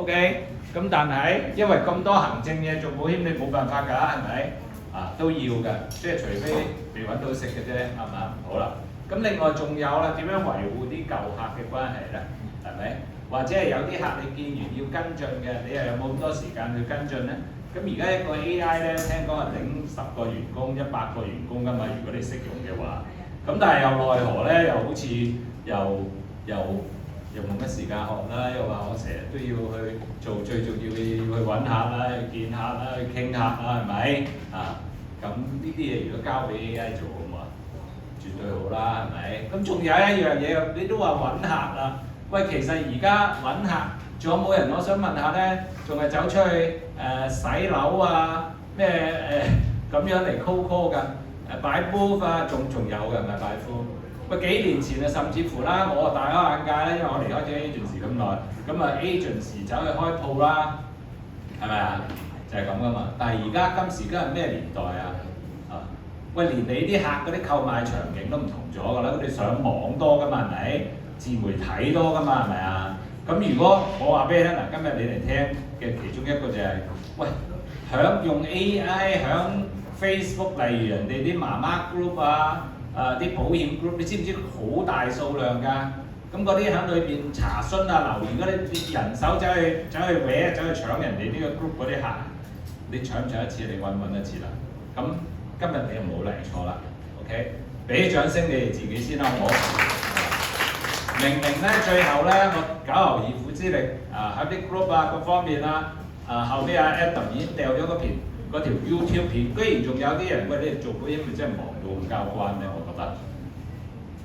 OK，咁但係因為咁多行政嘢做保險，你冇辦法㗎，係咪？都要㗎，即係除非你揾到食嘅啫，係嘛？好啦，咁另外仲有啦，點樣維護啲舊客嘅關係咧？係咪？或者係有啲客你見完要跟進嘅，你又有冇咁多時間去跟進咧？咁而家一個 AI 咧，聽講係頂10個員工、100個員工㗎嘛，如果你識用嘅話。咁但係又奈何咧，又好似又冇乜時間學啦，又話我成日都要去做最重要嘅嘢，要去揾客啦，去見客啦，去傾客啦，係咪？咁呢啲嘢如果交俾 AI 做好嘛，絕對好啦，係咪？咁仲有一樣嘢，你都話揾客啦。喂，其實而家揾客仲有冇人？我想問下咧，仲係走出去洗樓啊，咩咁樣嚟 call 㗎？擺 booth 啊，仲有嘅，唔係擺 booth。喂，幾年前啊，甚至乎啦，我大開眼界啦，因為我離開咗 agency 咁耐，咁agency 走去開鋪啦，係咪啊？就係咁噶嘛。但係而家今時今日咩年代啊？喂，連你啲客嗰啲購買場景都唔同咗㗎啦，佢哋上網多㗎嘛，係咪？自媒體多㗎嘛，係咪啊？咁如果我話俾你聽嗱，今日你嚟聽嘅其中一個就係、喂，用 AI 響 Facebook， 例如人哋啲媽媽 group 啊，啲保險 group， 你知唔知好大數量㗎？咁嗰啲喺裏邊查詢啊、留言嗰啲人手走去搲，走去搶人哋呢個 group 嗰啲客，你搶唔搶一次？你揾唔揾一次啦？咁今日你又冇嚟錯啦 ，OK？ 俾啲掌聲你哋自己先啦，好唔好？明明咧，最後咧，我九牛二虎之力喺啲 group 啊各方面啊，後尾阿 Adam 已經掉咗嗰條 YouTube 片，居然仲有啲人喂，你哋做保險咪真係忙到咁交關咧？我覺得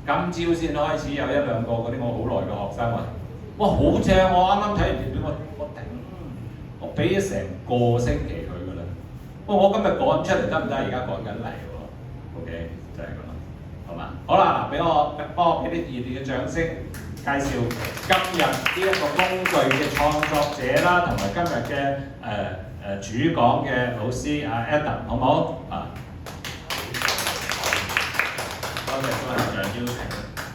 今朝先開始有1、2個嗰啲我好耐嘅學生話，哇好正！我啱啱睇完條片，我頂，我俾咗成個星期佢㗎啦。不過我今日趕出嚟得唔得？而家趕緊嚟喎 ，OK 就係咁啦，好嘛？好啦，幫我俾啲熱烈嘅掌聲，介紹今日呢一個工具嘅創作者啦，同埋今日嘅主講嘅老師阿 Adam， 好唔好？多謝蘇校長邀請，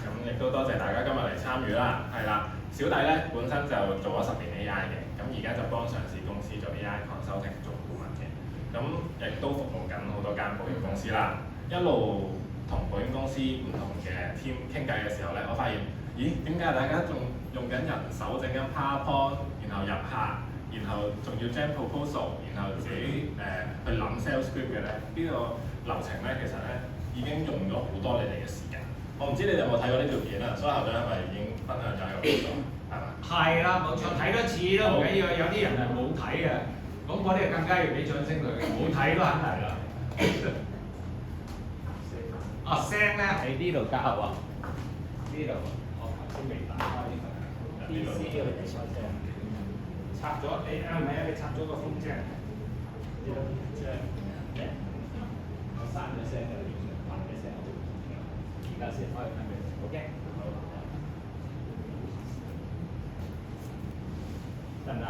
咁亦都多謝大家今日嚟參與啦。係啦，小弟咧本身就做咗10年 AI 嘅，咁而家就幫上市公司做 AI consulting 做顧問嘅，咁亦都服務緊好多間保險公司啦。一路同保險公司唔同嘅 team 傾偈嘅時候咧，我發現，咦，點解大家仲用緊人手整緊 PowerPoint， 然後入客，然後仲要 gen proposal， 然後自己去諗 sales script 嘅咧？呢個流程咧，其實咧已經用咗好多你哋嘅時間。我唔知你哋有冇睇過呢條片啊？蘇校長係咪已經分享咗喺個片度？係嘛？係啦，冇錯，睇多次都唔緊要，有啲人係冇睇嘅，咁嗰啲更加要俾掌聲佢嘅，冇睇都肯嚟啦。聲咧喺呢度交啊，呢度我頭先未打開呢個 PC 呢度嘅聲，插咗你係咪啊？你插咗個風啫，呢個風啫，我刪咗聲嘅，你發嘅聲，而家先開翻佢 ，OK， 好，得唔得？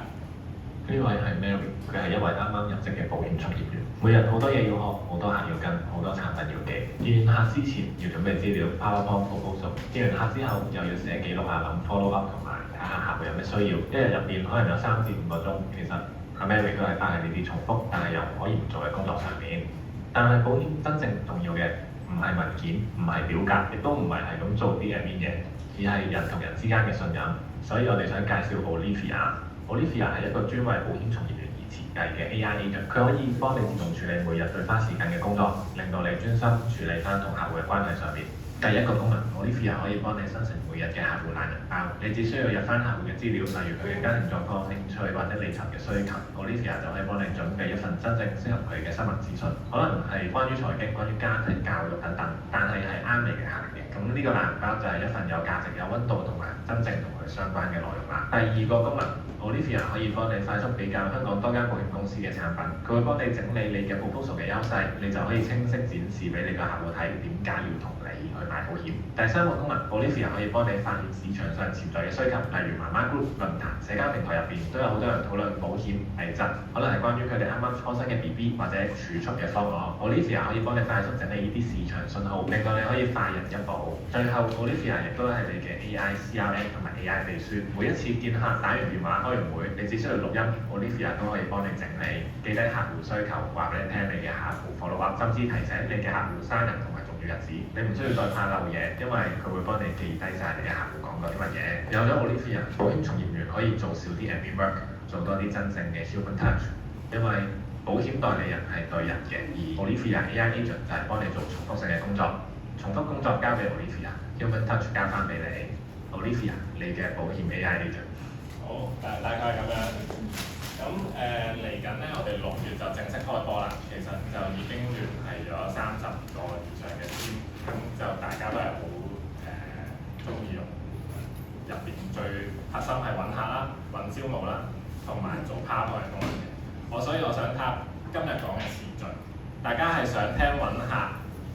呢位係 Mary， 佢係一位啱啱入職嘅保險從業員，每日好多嘢要學，好多客要跟，好多產品要記。見完客之前要準備資料 PowerPoint proposal， 見完客之後又要寫記錄啊，諗 follow up 同埋睇下客戶有咩需要。一日入邊可能有3至5個鐘，其實阿 Mary 都係花喺呢啲重複，但係又唔可以唔做嘅工作上面。但係保險真正重要嘅唔係文件，唔係表格，亦都唔係咁做啲admin嘢，而係人同人之間嘅信任。所以我哋想介紹 Olivia。Olivia 係一個專為保險從業員而設計嘅 AI agent， 佢可以幫你自動處理每日最花時間嘅工作，令到你專心處理翻同客戶嘅關係上面。第一個功能 ，Olivia 可以幫你生成每日嘅客戶懶人包，你只需要入翻客戶嘅資料，例如佢嘅家庭狀況、興趣或者理財嘅需求 ，Olivia 就可以幫你準備一份真正適合佢嘅新聞資訊，可能係關於財經、關於家庭教育等等，但係啱你嘅客嘅。咁呢個懶人包就係一份有價值、有溫度同埋真正同佢相關嘅內容啦。第二個功能 ，Olivia 可以幫你快速比較香港多間保險公司嘅產品，佢會幫你整理你嘅 proposal 嘅優勢，你就可以清晰展示俾你個客戶睇點解要同你你去買保險。第三個功能 Olivia 可以幫你發現市場上潛在嘅需求，例如媽媽 group 論壇、社交平台入邊都有好多人討論保險危疾，可能係關於佢哋啱啱初生嘅 BB 或者儲蓄嘅方案。Olivia 可以幫你快速整理呢啲市場信號，令到你可以快人一步。最後 Olivia 亦都係你嘅 AI CRM 同埋 AI 秘書，每一次見客打完電話開完會，你只需要錄音 ，Olivia 都可以幫你整理，記低客戶需求，話俾你聽你嘅客戶 follow up，甚至提醒你嘅客戶生日同埋重要日子，你唔需要再怕漏嘢，因為佢會幫你記低晒你嘅客戶講過啲乜嘢。有咗 Olivia， 保險從業員可以做少啲 admin work， 做多啲真正嘅 human touch， 因為保險代理人係對人嘅，而 Olivia AI agent 就係幫你做重複性嘅工作，重複工作交俾 Olivia，human touch 交翻俾你 ，Olivia 你嘅保險 AI agent。好，大概咁樣。咁嚟緊咧，我哋6月就正式開波啦。其實就已經聯繫咗30個以上嘅 team， 咁就大家都係好中意用。入邊最核心係揾客啦、揾招募啦，同埋做 PowerPoint 嘅功能嘅。所以我想睇今日講嘅次序，大家係想聽揾客、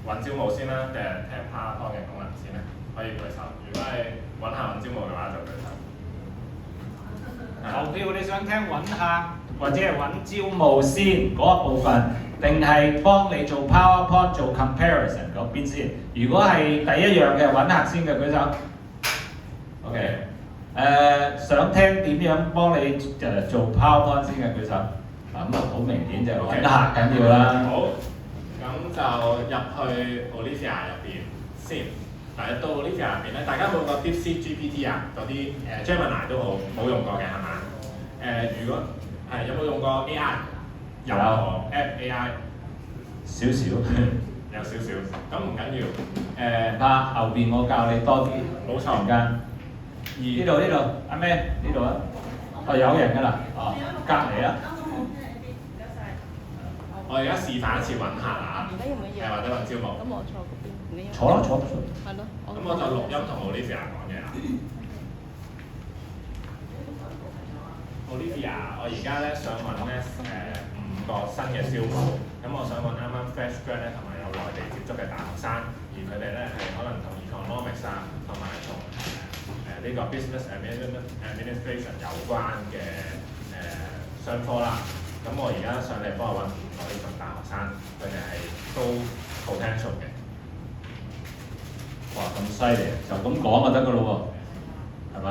揾招募先啦，定係聽 PowerPoint 嘅功能先咧？可以舉手。如果係揾客揾招募嘅話，就舉手。投票你想聽揾客或者係揾招募先嗰一部分，定係幫你做 PowerPoint 做 comparison 嗰邊先？如果係第一樣嘅揾客先嘅舉手。OK， 想聽點樣幫你做 PowerPoint 先嘅舉手。咁啊好明顯就揾客緊要啦。好，咁就入去 Olivia 入邊先。嗱，到 Olivia 入邊咧，大家有冇個 DeepSeek GPT 啊？嗰啲Gemini 都好冇用過嘅係嘛？如果係有冇用過 AI？有 App AI 少少，有少少，咁唔緊要。後邊我教你多啲。冇錯。間。呢度，阿咩？呢度啊？有人㗎啦，隔離啊。我而家示範一次揾客啊，或者揾招募。咁我坐嗰邊。坐啦。係咯。咁我就錄音同 Olivia 講嘢啦。Olivia， 我而家咧想揾咧5個新嘅招募，咁我想揾啱啱 fresh grad 咧同埋有內地接觸嘅大學生，而佢哋咧係可能同 economics 啊，同埋同呢個 business administration 有關嘅商科啦。咁我而家上嚟幫我揾5個呢種大學生，佢哋係高 potential 嘅。哇！咁犀利，就咁講就得㗎咯喎，係咪？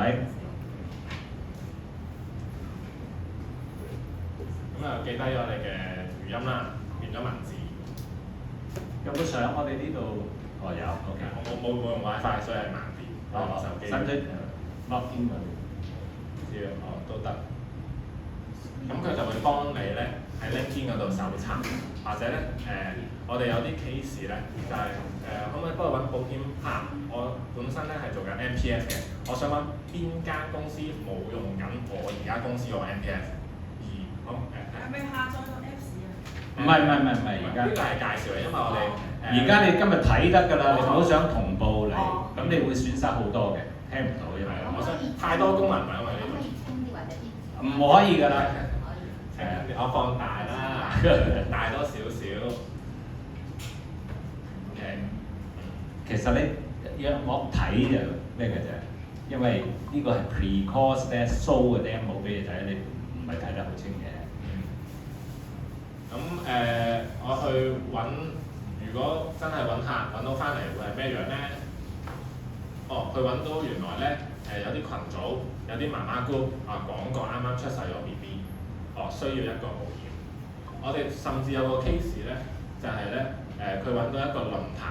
咁啊，記低咗你嘅語音啦，變咗文字。有冇相？我哋呢度有 ，OK。我冇用 WiFi， 所以係慢啲。手機。使唔使落邊㗎？都得。咁佢就會幫你咧喺 LinkedIn 嗰度搜尋，或者咧我哋有啲 case 咧就係可唔可以幫我揾保險啊？我本身咧係做緊 MPF 嘅，我想揾邊間公司冇用緊我而家公司個 MPF， 而係咪下載咗 Apps 啊？唔係，而家呢個係介紹嘅，因為我哋而家你今日睇得㗎啦，你唔好想同步嚟，咁你會損失好多嘅，聽唔到因為我想太多功能啦，因為呢度唔可以㗎啦。我放大啦，大多少少。其實你我睇就咩嘅啫，因為呢個係 pre-course 咧 show 嘅 demo 俾你睇，你唔係睇得好清嘅。咁我去揾，如果真係揾客揾到翻嚟會係咩樣咧？佢揾到原來咧有啲群組，有啲媽媽 group 講過啱啱出世咗 BB， 需要一個保險。我哋甚至有個 case 咧，就係咧佢揾到一個論壇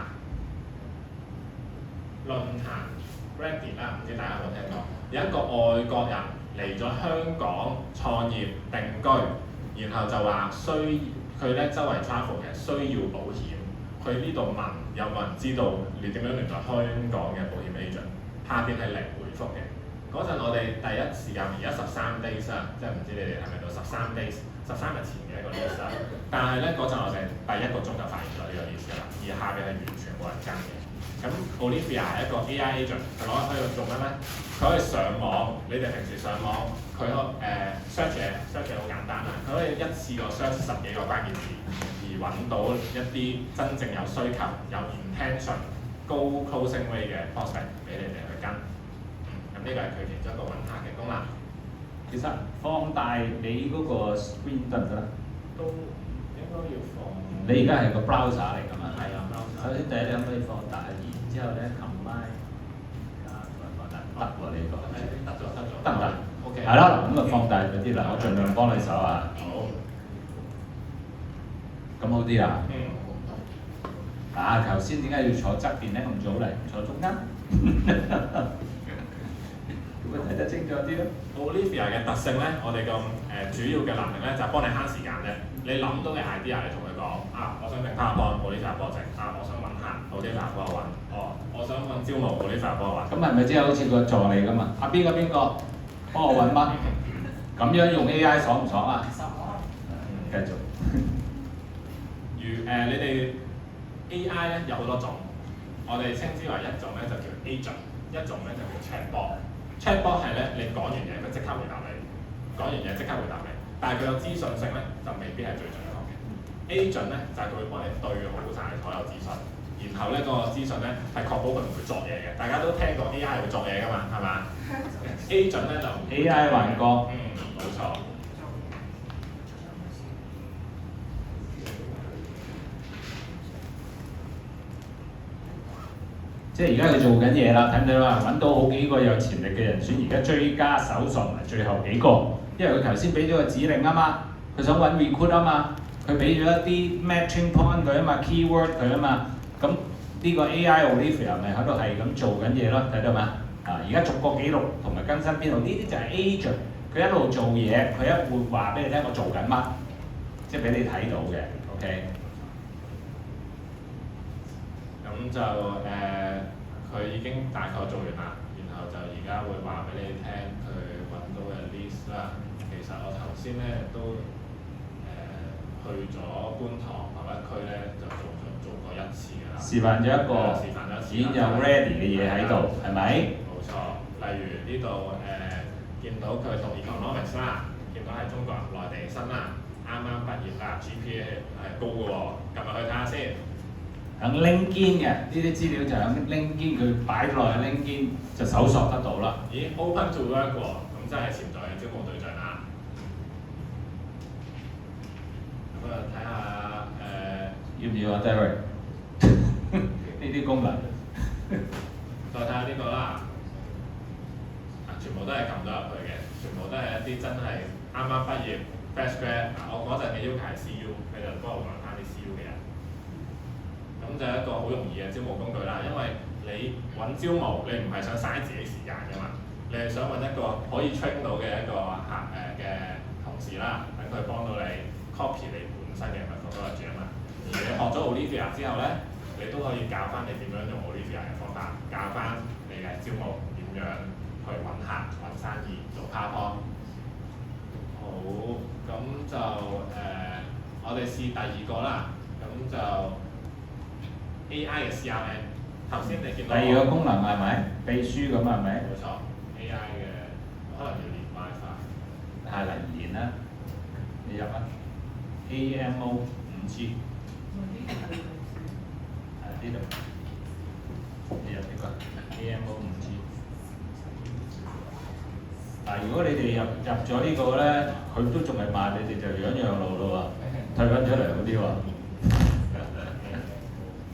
Reddit 啦，唔知大家有冇聽過？有一個外國人嚟咗香港創業定居，然後就話佢咧周圍 travel 嘅需要保險，去呢度問有冇人知道你點樣聯絡香港嘅保險 agent， 下邊係零回覆嘅。嗰陣我哋第一時間而家13 days 啊，即係唔知你哋係咪到13 days 13日前嘅一個 list 啦。但係咧嗰陣我哋第1個鐘就發現咗呢個 list 啦，而下邊係完全冇人跟嘅。咁 Olivia 係一個 AI agent， 佢攞去做乜咧？佢可以上網，你哋平時上網，佢search 嘢好簡單啦，佢可以一次過 search 10幾個關鍵字，而揾到一啲真正有需求、有 intention 高 closing rate 嘅 prospect 俾你哋去跟。咁呢個係佢其中一個揾客嘅功能。其實放大你嗰個 screen 得唔得咧？都應該要放。你而家係個 browser 嚟㗎嘛？係啊，browser。首先第一你可唔可以放大，然之後咧 combine 加放大得喎呢個。得唔得 ？OK。係啦，咁啊放大嗰啲啦，我盡量幫你手啊。好。咁好啲啊？嗯。頭先點解要坐側邊咧？咁早嚟坐中間，咁咪睇得清楚啲咯。Olivia 嘅特性咧，我哋個主要嘅能力咧就係幫你慳時間啫。你諗到嘅 idea，你同佢講我想整 PowerPoint，Olivia 幫我整；我想揾客，Olivia 幫我揾；我想揾招募，Olivia 幫我揾。咁係咪即係好似個助理咁啊？邊個幫我揾乜？咁樣用 AI 爽唔爽啊？爽。繼續。你哋 AI 咧有好多種，我哋稱之為一種咧就叫 agent， 一種咧就叫 chatbot。chatbot 係咧你講完嘢佢即刻回答你，講完嘢即刻回答你，但係佢有資訊性咧就未必係最準確嘅。agent 咧就係佢會幫你對好晒所有資訊，然後咧個資訊咧係確保佢唔會作嘢嘅。大家都聽過 AI 會作嘢㗎嘛，係嘛？agent 咧就 AI 幻覺。冇錯。即係而家佢做緊嘢啦，睇唔睇到啊？揾到好幾個有潛力嘅人選，而家追加搜索埋最後幾個，因為佢頭先俾咗個指令啊嘛，佢想揾 recruit 啊嘛，佢俾咗一啲 matching point 佢啊嘛 ，keyword 佢啊嘛，咁呢個 AI Olivia 咪喺度係咁做緊嘢咯，睇到嘛？而家逐個記錄同埋更新邊度，呢啲就係 agent，佢一路做嘢，佢一會話俾你聽我做緊乜，即係俾你睇到嘅 ，OK。咁就佢已經大概做完啦，然後就而家會話俾你聽佢揾到嘅 list 啦。其實我頭先咧都去咗觀塘某一區咧就做過一次㗎啦。示範咗一個已經有 ready 嘅嘢喺度，係咪？冇錯，例如呢度見到佢讀 economics 啦，見到係中國內地生啦，啱啱畢業啦 ，GPA 係高嘅喎，撳入去睇下先。喺 LinkedIn 嘅呢啲資料就喺 LinkedIn， 佢擺落去 LinkedIn 就搜索得到啦。咦 ，open to work 喎，咁真係潛在嘅招募對象啦。咁睇下要唔要啊 Derek？ 呢啲功能。再睇下呢個啦，全部都係撳到入去嘅，全部都係一啲真係啱啱畢業 fresh grad。我嗰陣嘅要求係 CU， 佢就幫我揾翻啲 CU 嘅人。咁就係一個好容易嘅招募工具啦，因為你揾招募，你唔係想嘥自己時間㗎嘛，你係想揾一個可以 train 到嘅一個嘅同事啦，等佢幫到你 copy 你本身嘅 methodology 啊嘛。而你學咗 Olivia 之後咧，你都可以教翻你點樣用 Olivia 嘅方法，教翻你嘅招募點樣去揾客、揾生意、做 PowerPoint。好，咁就我哋試第二個啦，咁就。AI 嘅 CRM， 頭先你見到第二個功能係咪秘書咁係咪？冇錯 ，AI 嘅可能要連 WiFi。係嚟連啦，你入啊 AMO 5G， 係呢度，你入呢個 AMO 5G。但如果你哋入咗呢個咧，佢都仲係慢，你哋就樣樣路咯喎，退翻出嚟嗰啲喎。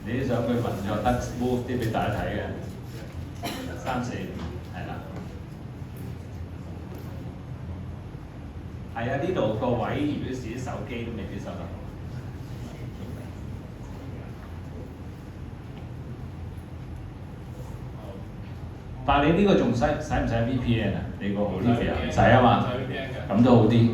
你想佢運作得 smooth 啲俾大家睇嘅，3、4係啦，係啊，呢度個位如果自己手機都未必收得到。但係你呢個仲使唔使 VPN 啊？你個 Olivia 唔使啊嘛，咁都好啲。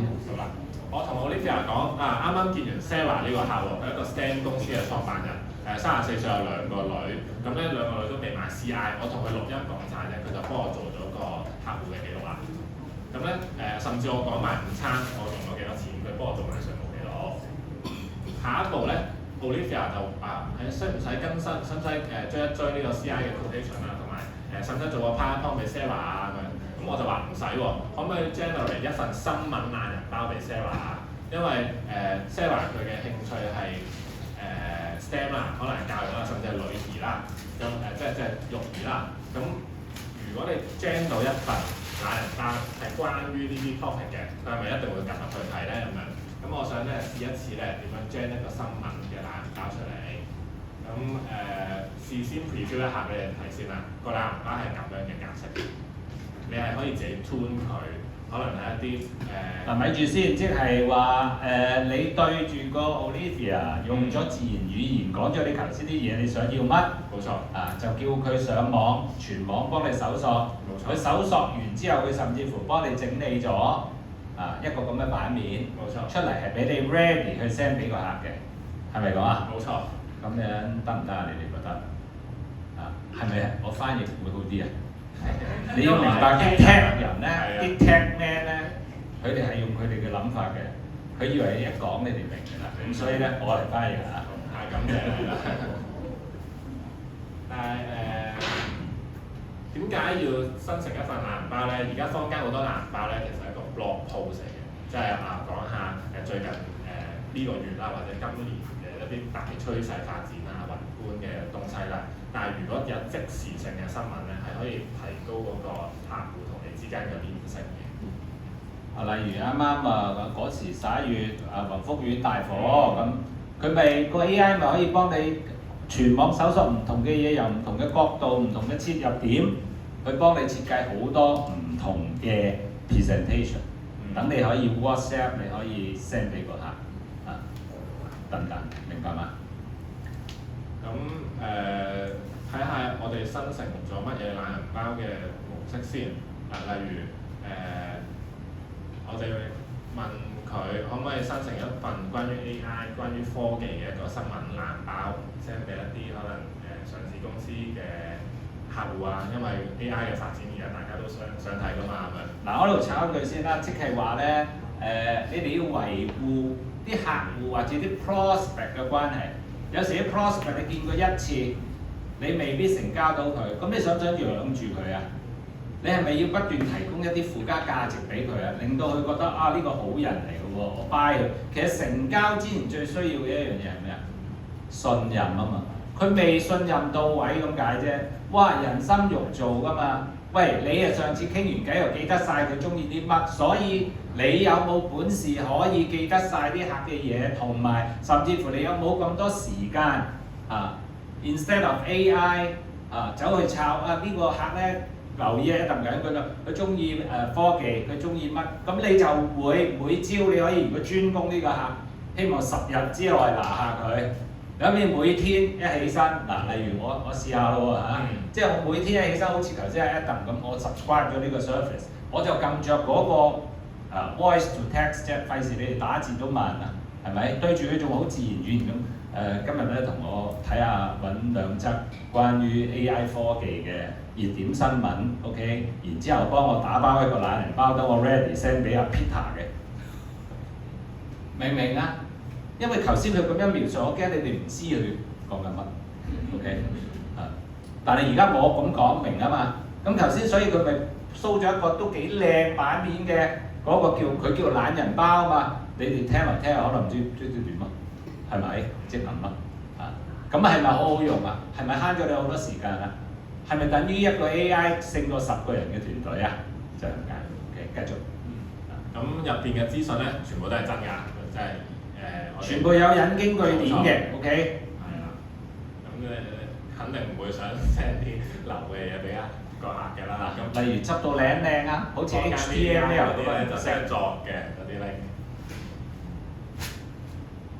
我同 Olivia 講啱啱見完 Sarah 呢個客戶，佢係一個 STEM 公司嘅創辦人。34歲有2個女，咁咧2個女都未買 CI， 我同佢錄音講晒啫，佢就幫我做咗個客戶嘅記錄啦。咁咧甚至我講埋午餐，我用咗幾多錢，佢幫我做埋稅務記錄。下一步咧 ，Olivia 就使唔使更新，使唔使追一追呢個 CI 嘅 quotation 啊，同埋使唔使做個 PowerPoint 俾 Sarah 啊咁樣？咁我就話唔使喎，可唔可以 generate 一份新聞懶人包俾 Sarah 啊？因為Sarah 佢嘅興趣係 STEM 啦，可能係教育啦，甚至係女兒啦，咁即係育兒啦。咁如果你 gen 到一份懶人包係關於呢啲 topic 嘅，佢係咪一定會撳入去睇咧咁樣？咁我想咧試一次咧點樣 gen 一個新聞嘅懶人包出嚟。咁事先 preview 一下俾你睇先啦。個懶人包係咁樣嘅格式，你係可以自己 tune 佢，可能係一啲嗱，咪住先，即係話你對住個 Olivia 用咗自然語言講咗你頭先啲嘢，你想要乜？冇錯。就叫佢上網，全網幫你搜索。冇錯。佢搜索完之後，佢甚至乎幫你整理咗一個咁嘅版面。冇錯。出嚟係俾你 ready 去 send 俾個客嘅，係咪咁啊？冇錯。咁樣得唔得啊？你哋覺得？係咪我翻譯會好啲啊？你要明白啲 tech 人咧，啲 tech man 咧，佢哋係用佢哋嘅諗法嘅，佢以為你一講你哋明㗎啦，咁所以咧我嚟翻譯嚇。咁嘅係啦。但係點解要生成一份懶人包咧？而家坊間好多懶人包咧，其實係一個 blog post 嚟嘅，即係講下最近呢個月啦，或者今年嘅一啲大趨勢發展啊、宏觀嘅東西啦。但係如果有即時性嘅新聞咧，係可以提高嗰個客戶同你之間嘅連結嘅。例如啱啱嗰時11月雲福苑大火咁，佢咪個 AI 咪可以幫你全網搜索唔同嘅嘢，由唔同嘅角度、唔同嘅切入點，去幫你設計好多唔同嘅 presentation，等你可以 WhatsApp， 你可以 send 俾個客等等，明白嗎？咁睇下我哋生成咗乜嘢懶人包嘅模式先。例如我哋問佢可唔可以生成一份關於 AI、關於科技嘅一個新聞懶人包 ，send 俾一啲可能上市公司嘅客戶啊，因為 AI 嘅發展而家大家都想睇㗎嘛，係咪？嗱，我喺度插一句先啦，即係話咧你哋要維護啲客戶或者啲 prospect 嘅關係。有時啲 prospect 你見過一次，你未必成交到佢，咁你想唔想養住佢啊？你係咪要不斷提供一啲附加價值俾佢啊？令到佢覺得呢個好人嚟嘅喎，我 buy 佢。其實成交之前最需要嘅一樣嘢係咩啊？信任啊嘛，佢未信任到位咁解啫。哇，人心肉做㗎嘛。喂，你上次傾完偈又記得晒佢中意啲乜，所以你有冇本事可以記得晒啲客嘅嘢，同埋甚至乎你有冇咁多時間instead of AI 走去抄呢個客咧留意一揼緊佢啦，佢中意科技，佢中意乜，咁你就會每朝你可以如果專攻呢個客，希望10日之內拿下佢。咁你每天一起身例如我試下咯即係我每天一起身，好似頭先阿 Adam 咁，我 subscribe 咗呢個 service， 我就撳着嗰個voice to text 啫，費事你哋打字都慢啊，係咪？對住佢仲好自然語言咁。今日咧同我睇下揾2則關於 AI 科技嘅熱點新聞 ，OK， 然之後幫我打包一個懶人包，等我 ready send 俾阿 Peter 嘅，明唔明啊？因為頭先佢咁樣描述，我驚你哋唔知佢講緊乜 ，OK 但係而家我咁講明啊嘛，咁頭先所以佢咪 show 咗一個都幾靚版面嘅嗰個佢叫懶人包啊嘛，你哋聽嚟聽下可能唔知點啊，係咪？即係咁啊，咁係咪好好用啊？係咪慳咗你好多時間啊？係咪等於一個 AI 勝過10個人嘅團隊啊？就係咁解。OK， 繼續。咁入邊嘅資訊咧，全部都係真㗎，即係全部有引經據典嘅 ，OK。係啦。咁肯定唔會想 send 啲流嘅嘢俾個客嘅啦。咁例如執到靚啊，好似 HTML 嗰啲咧就識作嘅嗰啲 link。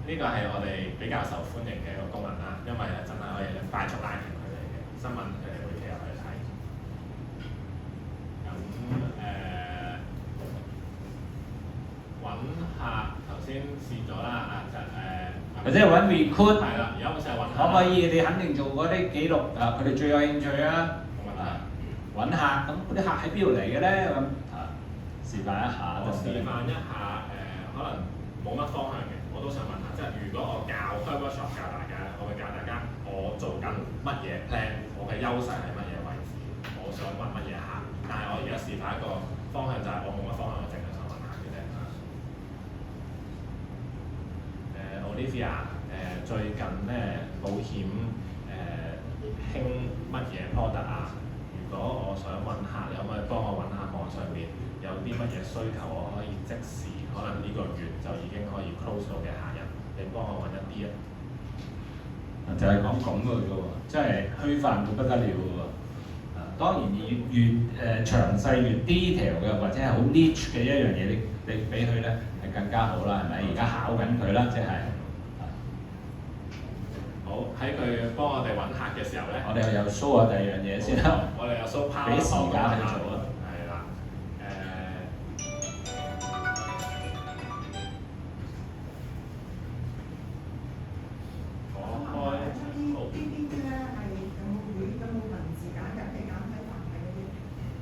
呢個係我哋比較受歡迎嘅一個功能啦，因為真係可以快速拉近佢哋嘅新聞，佢哋會企入去睇。咁揾客頭先試咗啦，或者揾 recruit 係啦，而家好似係揾客。可唔可以？你肯定做嗰啲記錄佢哋最有興趣啊。冇問題。揾客咁嗰啲客喺邊度嚟嘅咧？咁示範一下。我示範一下可能冇乜方向嘅，我都想問下，即係如果我開 workshop 教大家，我會教大家我做緊乜嘢 plan， 我嘅優勢係乜嘢位置，我想揾乜嘢客，但係我而家示範一個方向就係我冇乜方向，我淨係想揾客嘅啫。Olivia 做最近咧保險興乜嘢 product 啊？如果我想揾客，你可唔可以幫我揾下網上面有啲乜嘢需求，我可以即時可能呢個月就已經可以 close 到嘅客人，你幫我揾一啲啊！就係講咁嘅啫喎，真係虛泛到不得了喎。當然越詳細越 detail 嘅，或者係好 niche 嘅一樣嘢，你俾佢咧係更加好啦，係咪？而家考緊佢啦，即係。好，喺佢幫我哋揾客嘅時候咧，我哋又 show 下第二樣嘢先啦。我哋又 show power 俾時間去做啊。係啦，我開好。呢啲咧係有冇文字簡介、簡體繁體嗰啲？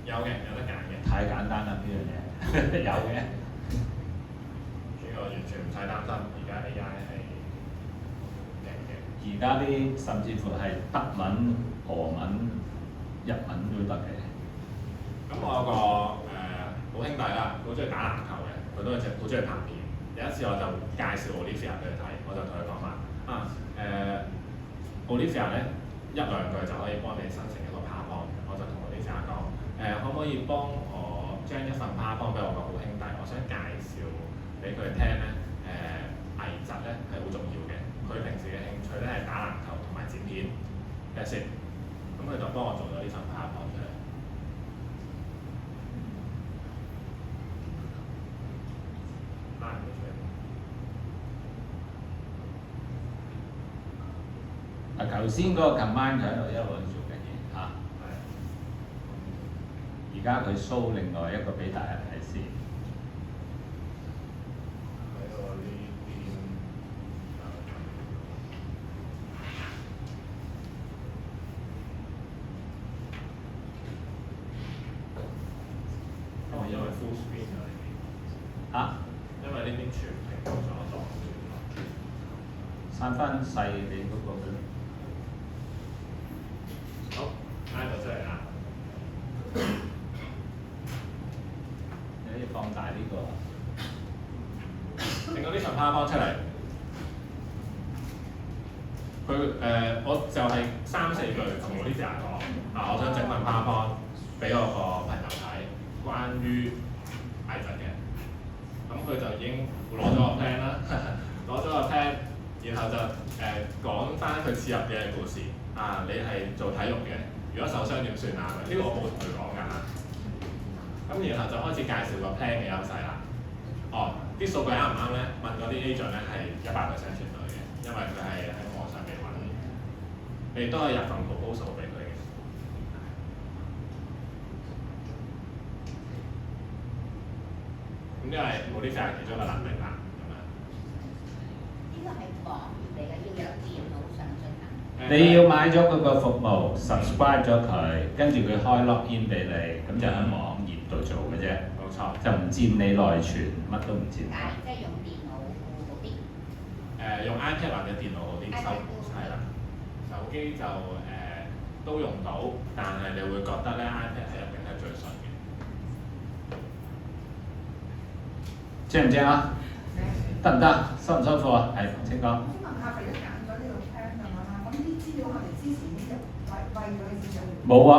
有嘅，有得揀嘅。太簡單啦呢樣嘢，有嘅。呢個完全唔使擔心，而家 AI 係勁嘅。而家啲甚至乎係德文、俄文、日文都得嘅。咁我有個好兄弟啦，好中意打籃球嘅，佢都係好中意拍片。有一次我就介紹 Olivia 俾佢睇，我就同佢講話Olivia 咧一兩句就可以幫你生成一個 PowerPoint。我就同 Olivia 講可唔可以幫我將一份 PowerPoint 俾我個好兄弟，我想介紹俾佢聽咧藝術咧係好重要嘅。佢平時嘅興趣咧係打籃球同埋剪片嘅先，咁佢就幫我做咗呢份 PowerPoint 出嚟。拉唔到出嚟。頭先嗰個 command 佢喺度一路做緊嘢嚇。而家佢 show 另外一個俾大家睇先。喺我呢邊。因為 full screen 啊呢邊。嚇？因為呢邊全屏咗擋住。刪翻細你嗰個佢。好，拉到出嚟啦。你可以放大呢個。整咗呢份 PowerPoint 出嚟。佢我就係3-4句同 Olivia 講，我想整份 PowerPoint 俾我個朋友睇，關於藝術嘅。咁佢就已經攞咗個 plan 啦，攞咗個 plan，然後就講翻佢切入嘅故事。你係做體育嘅，如果受傷點算啊？呢個我冇同佢講㗎嚇。咁然後就開始介紹個 plan 嘅優勢啦。啲數據啱唔啱咧？問嗰啲 agent 咧係100% 全對嘅，因為佢係喺網上面揾，你都可以入份 proposal 俾佢嘅。咁呢個係 Olivia 其中一個能力啦，咁樣。呢個係網頁嚟嘅，要有電腦上進行。你要買咗嗰個服務 ，subscribe 咗佢，跟住佢開 login 俾你，咁就喺網頁度做嘅啫。冇錯。就唔佔你內存，乜都唔佔。即係用電腦好啲。用 iPad 或者電腦好啲，係啦。手機就都用到，但係你會覺得咧 iPad 係一定係最順嘅。正唔正啊？得唔得？收唔收貨啊？係，請講。我想問下，佢都揀咗呢個 plan 係嘛？咁啲資料係咪之前已經為咗先有？冇啊！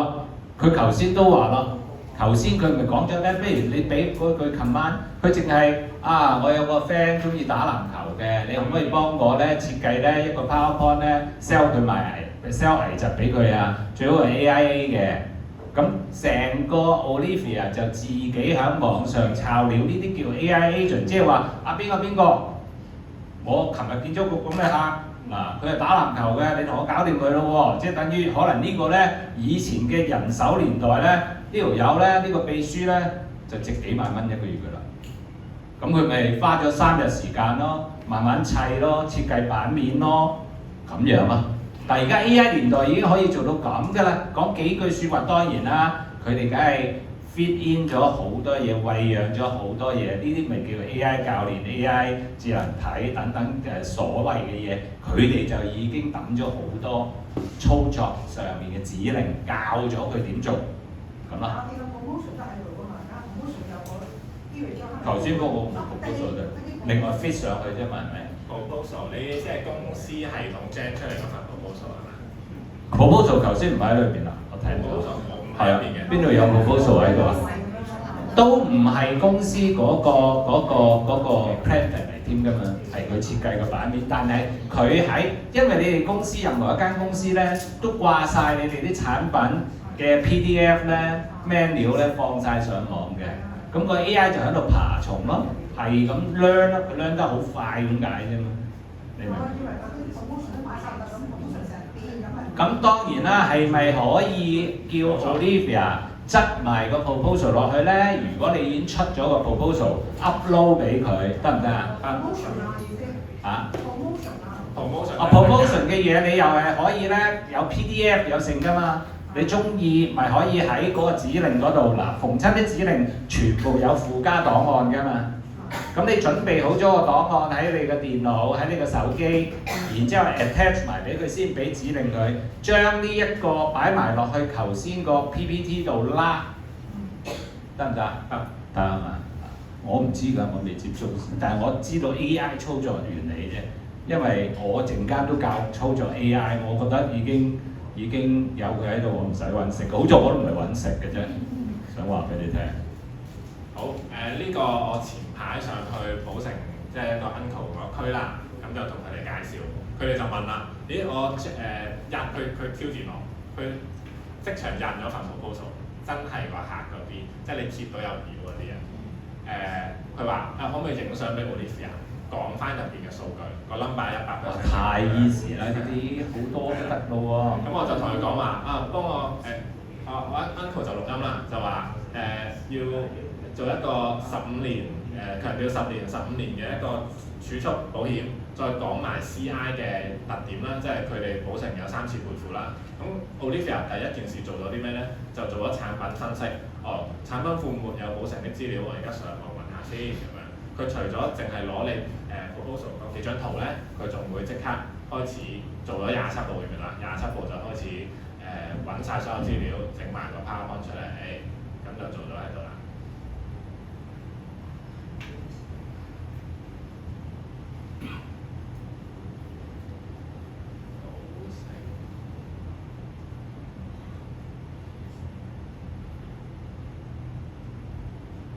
佢頭先都話咯，頭先佢咪講咗咧，不如你俾嗰句 command，佢淨係我有個 friend 中意打籃球嘅，你可唔可以幫我咧設計咧一個 PowerPoint 咧 sell 佢埋 sell 藝術俾佢啊？最好係 AIA 嘅。咁成個 Olivia 就自己喺網上抄料，呢啲叫 AI agent， 即係話邊個，我琴日見咗個咁嘅客，佢係打籃球嘅，你同我搞掂佢咯喎，即係等於可能呢個咧以前嘅人手年代咧，呢條友咧呢個秘書咧就值幾萬蚊一個月㗎啦。咁佢咪花咗3日時間咯，慢慢砌咯，設計版面咯，咁樣啊。但係而家 AI 年代已經可以做到咁㗎啦，講幾句説話當然啦，佢哋梗係 fit in 咗好多嘢，餵養咗好多嘢，呢啲咪叫 AI 教練、AI 智能體等等所謂嘅嘢，佢哋就已經揼咗好多操作上面嘅指令，教咗佢點做咁啦。我哋個 promotion 都喺度㗎嘛，而家 promotion 有個 period 咗。頭先嗰個冇 promotion 嘅，另外 fit 上去啫嘛，係咪？proposal proposal，你即係公司系統 gen 出嚟嗰份 proposal 係嘛 proposal 頭先唔喺裏邊啊，我睇唔到。 ？proposal 我唔係啊喺入邊嘅。邊度有 proposal 喺度啊？都唔係公司嗰個 plan 嚟添㗎嘛，係佢設計個版面。但係佢喺，因為你哋公司任何一間公司咧，都掛晒你哋啲產品嘅 PDF 咧、menu 咧放晒上網嘅。咁個 AI 就喺度爬蟲咯，係咁 learn 咯，佢 learn 得好快咁解啫嘛。你明唔明？我以為嗰啲 promotion 都買晒啦，咁 promotion 成日變咁啊。咁當然啦，係咪可以叫 Olivia 執埋個 proposal 落去咧？如果你已經出咗個 proposal upload 俾佢，得唔得啊？ promotion 啊，意思。啊 promotion 啊。promotion 啊 promotion 嘅嘢你又係可以咧，有 PDF 有剩噶嘛？你中意咪可以喺嗰個指令嗰度嗱，逢親啲指令全部有附加檔案噶嘛？咁你準備好咗個檔案喺你嘅電腦，喺你個手機，然之後 attach 埋俾佢先，俾指令佢，將呢一個擺埋落去頭先個 PPT 度啦，得唔得？得啊嘛。我唔知㗎，我未接觸，但係我知道 AI 操作原理啫。因為我陣間都教操作 AI，我覺得已經有佢喺度，我唔使揾食。好在我都唔係揾食嘅啫，想話俾你聽。好呢個我前排上去寶城即係一個 uncle 嗰區啦，咁就同佢哋介紹，佢哋就問啦：咦我印佢挑戰我，佢即場印咗份 proposal， 真係個客嗰邊，即係你貼到有表嗰啲啊。佢話可唔可以影相俾 Olivia 講翻入邊嘅數據，個 number 100%。太 easy 啦！呢啲好多都得咯喎。咁我就同佢講話幫我我 uncle 就錄音啦，就話要做一個15年強調10年15年嘅一個儲蓄保險，再講埋 CI 嘅特點啦，即係佢哋保成有3次賠付啦。咁 Olivia 第一件事做咗啲咩咧？就做咗產品分析。產品庫沒有保成的資料，我而家上網揾下先咁樣。佢除咗淨係攞你proposal 嗰幾張圖咧，佢仲會即刻開始做咗27步嘅啦。27步就開始揾晒所有資料，整埋個 PowerPoint 出嚟，咁就做咗喺度啦。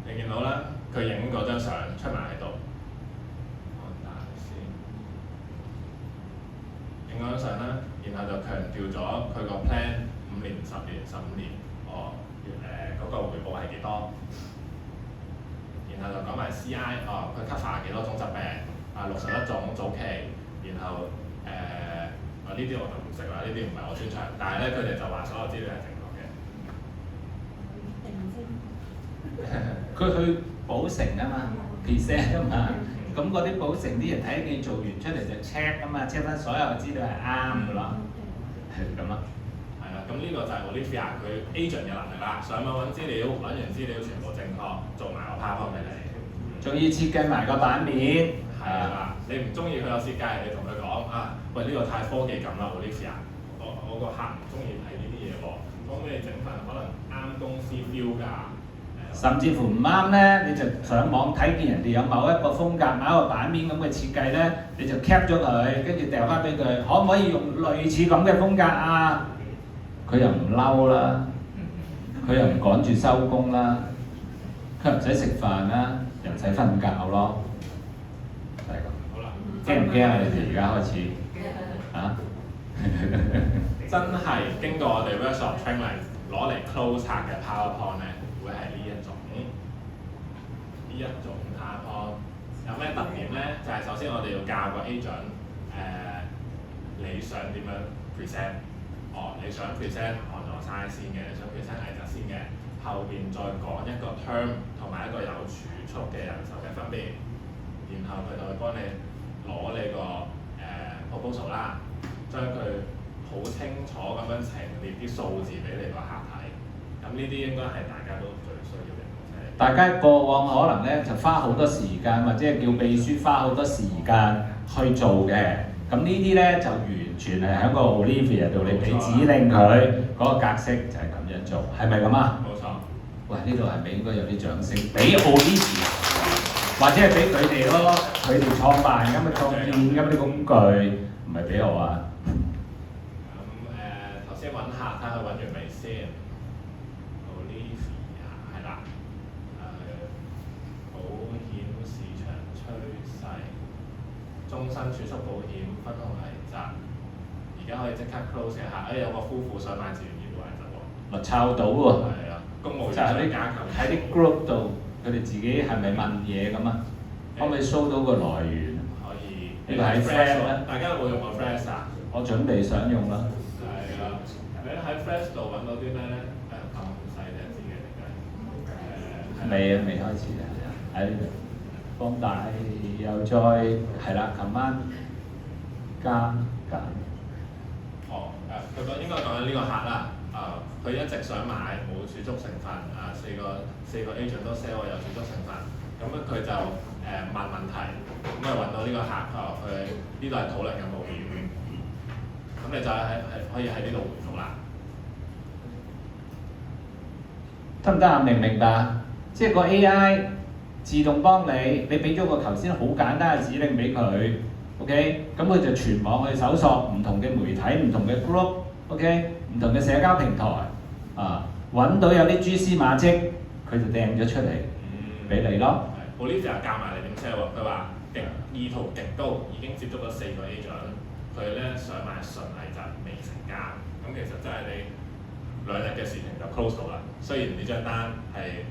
你見到啦，佢影嗰張相出埋喺度。我打先，影嗰張相啦，然後就強調咗佢個 plan 5年、10年、15年，嗰個回報係幾多？然後就講埋 CI，佢 cover 幾多種疾病，61種早期，然後呢啲我就唔識啦，呢啲唔係我專長，但係咧佢哋就話所有資料係正確嘅。佢去寶城啊嘛 present 啊嘛，咁嗰啲寶城啲人睇見做完出嚟就 check 啊嘛 ，check 翻所有嘅資料係啱㗎咯，係咁啊。係啦，咁呢個就係 Olivia 佢 agent 嘅能力啦，上網揾資料，揾完資料全部正確，做埋個 PowerPoint 俾你，仲要設計埋個版面。係啦，你唔中意佢有設計，你同佢講喂呢個太科技感啦 ，Olivia，我個客唔中意睇呢啲嘢喎，可唔可以整份可能啱公司 feel 㗎？甚至乎唔啱咧，你就上網睇見人哋有某一個風格、某一個版面咁嘅設計咧，你就 cap 咗佢，跟住掉翻俾佢，可唔可以用類似咁嘅風格啊？佢又唔嬲啦，佢又唔趕住收工啦，佢又唔使食飯啦，又唔使瞓覺咯，就係咁。好啦，驚唔驚啊？你哋而家開始啊？真係經過我哋 workshop training 攞嚟 close 客嘅 PowerPoint 咧，會係呢一種 PowerPoint 有咩特點咧？就係首先我哋要教個 agent 你想點樣 present？ 你想 present 按咗 size 先嘅，你想 present 危疾先嘅，後邊再講一個 term 同埋一個有儲蓄嘅人壽嘅分別，然後佢就會幫你攞你個proposal 啦，將佢好清楚咁樣陳列啲數字俾你個客睇。咁呢啲應該係大家都最需要嘅東西。大家過往可能咧就花好多時間，或者係叫秘書花好多時間去做嘅。咁呢啲咧就完全係喺個 Olivia 度，你俾指令佢嗰個格式就係咁樣做，係咪咁啊？冇錯。喂，呢度係咪應該有啲掌聲俾 Olivia？或者係俾佢哋咯，佢哋創辦咁嘅創建咁啲工具，唔係俾我啊。咁頭先揾客，睇下佢揾完未先。Olivia 係啦，保險市場趨勢，終身儲蓄保險分紅危疾，而家可以即刻 close 嘅客，有個夫婦想買自願醫療危疾喎。咪抄到喎，係啊，公務員就係想加強喺啲 group 度，佢哋自己係咪問嘢咁啊？可唔可以 show 到個來源？可以。呢個係 Flash 咧，大家有冇用過 Flash 啊？我準備想用啦。係啊，你喺 Flash 度揾到啲咩咧？咁細隻字嘅點解？未開始啊，喺呢度放大又再係啦，琴晚加減。佢應該講緊呢個客啦。佢一直想買冇儲蓄成分，四個 agent 都 sell 有儲蓄成分，咁佢就問問題，咁揾到呢個客，佢呢度係討論緊保險，咁你就可以喺呢度回覆啦。得唔得啊？明唔明白？即係個 AI 自動幫你，你俾咗個頭先好簡單嘅指令俾佢 ，OK， 咁佢就全網去搜索唔同嘅媒體、唔同嘅 group，OK， 唔同嘅社交平台，揾到有啲蛛絲馬跡，佢就掟咗出嚟俾你咯。Olivia 教埋你點 sell 喎，佢話意圖極高，已經接觸咗4個 agent，佢咧想買純危疾未成交，咁其實真係你2日嘅事情就 close 到啦。雖然呢張單係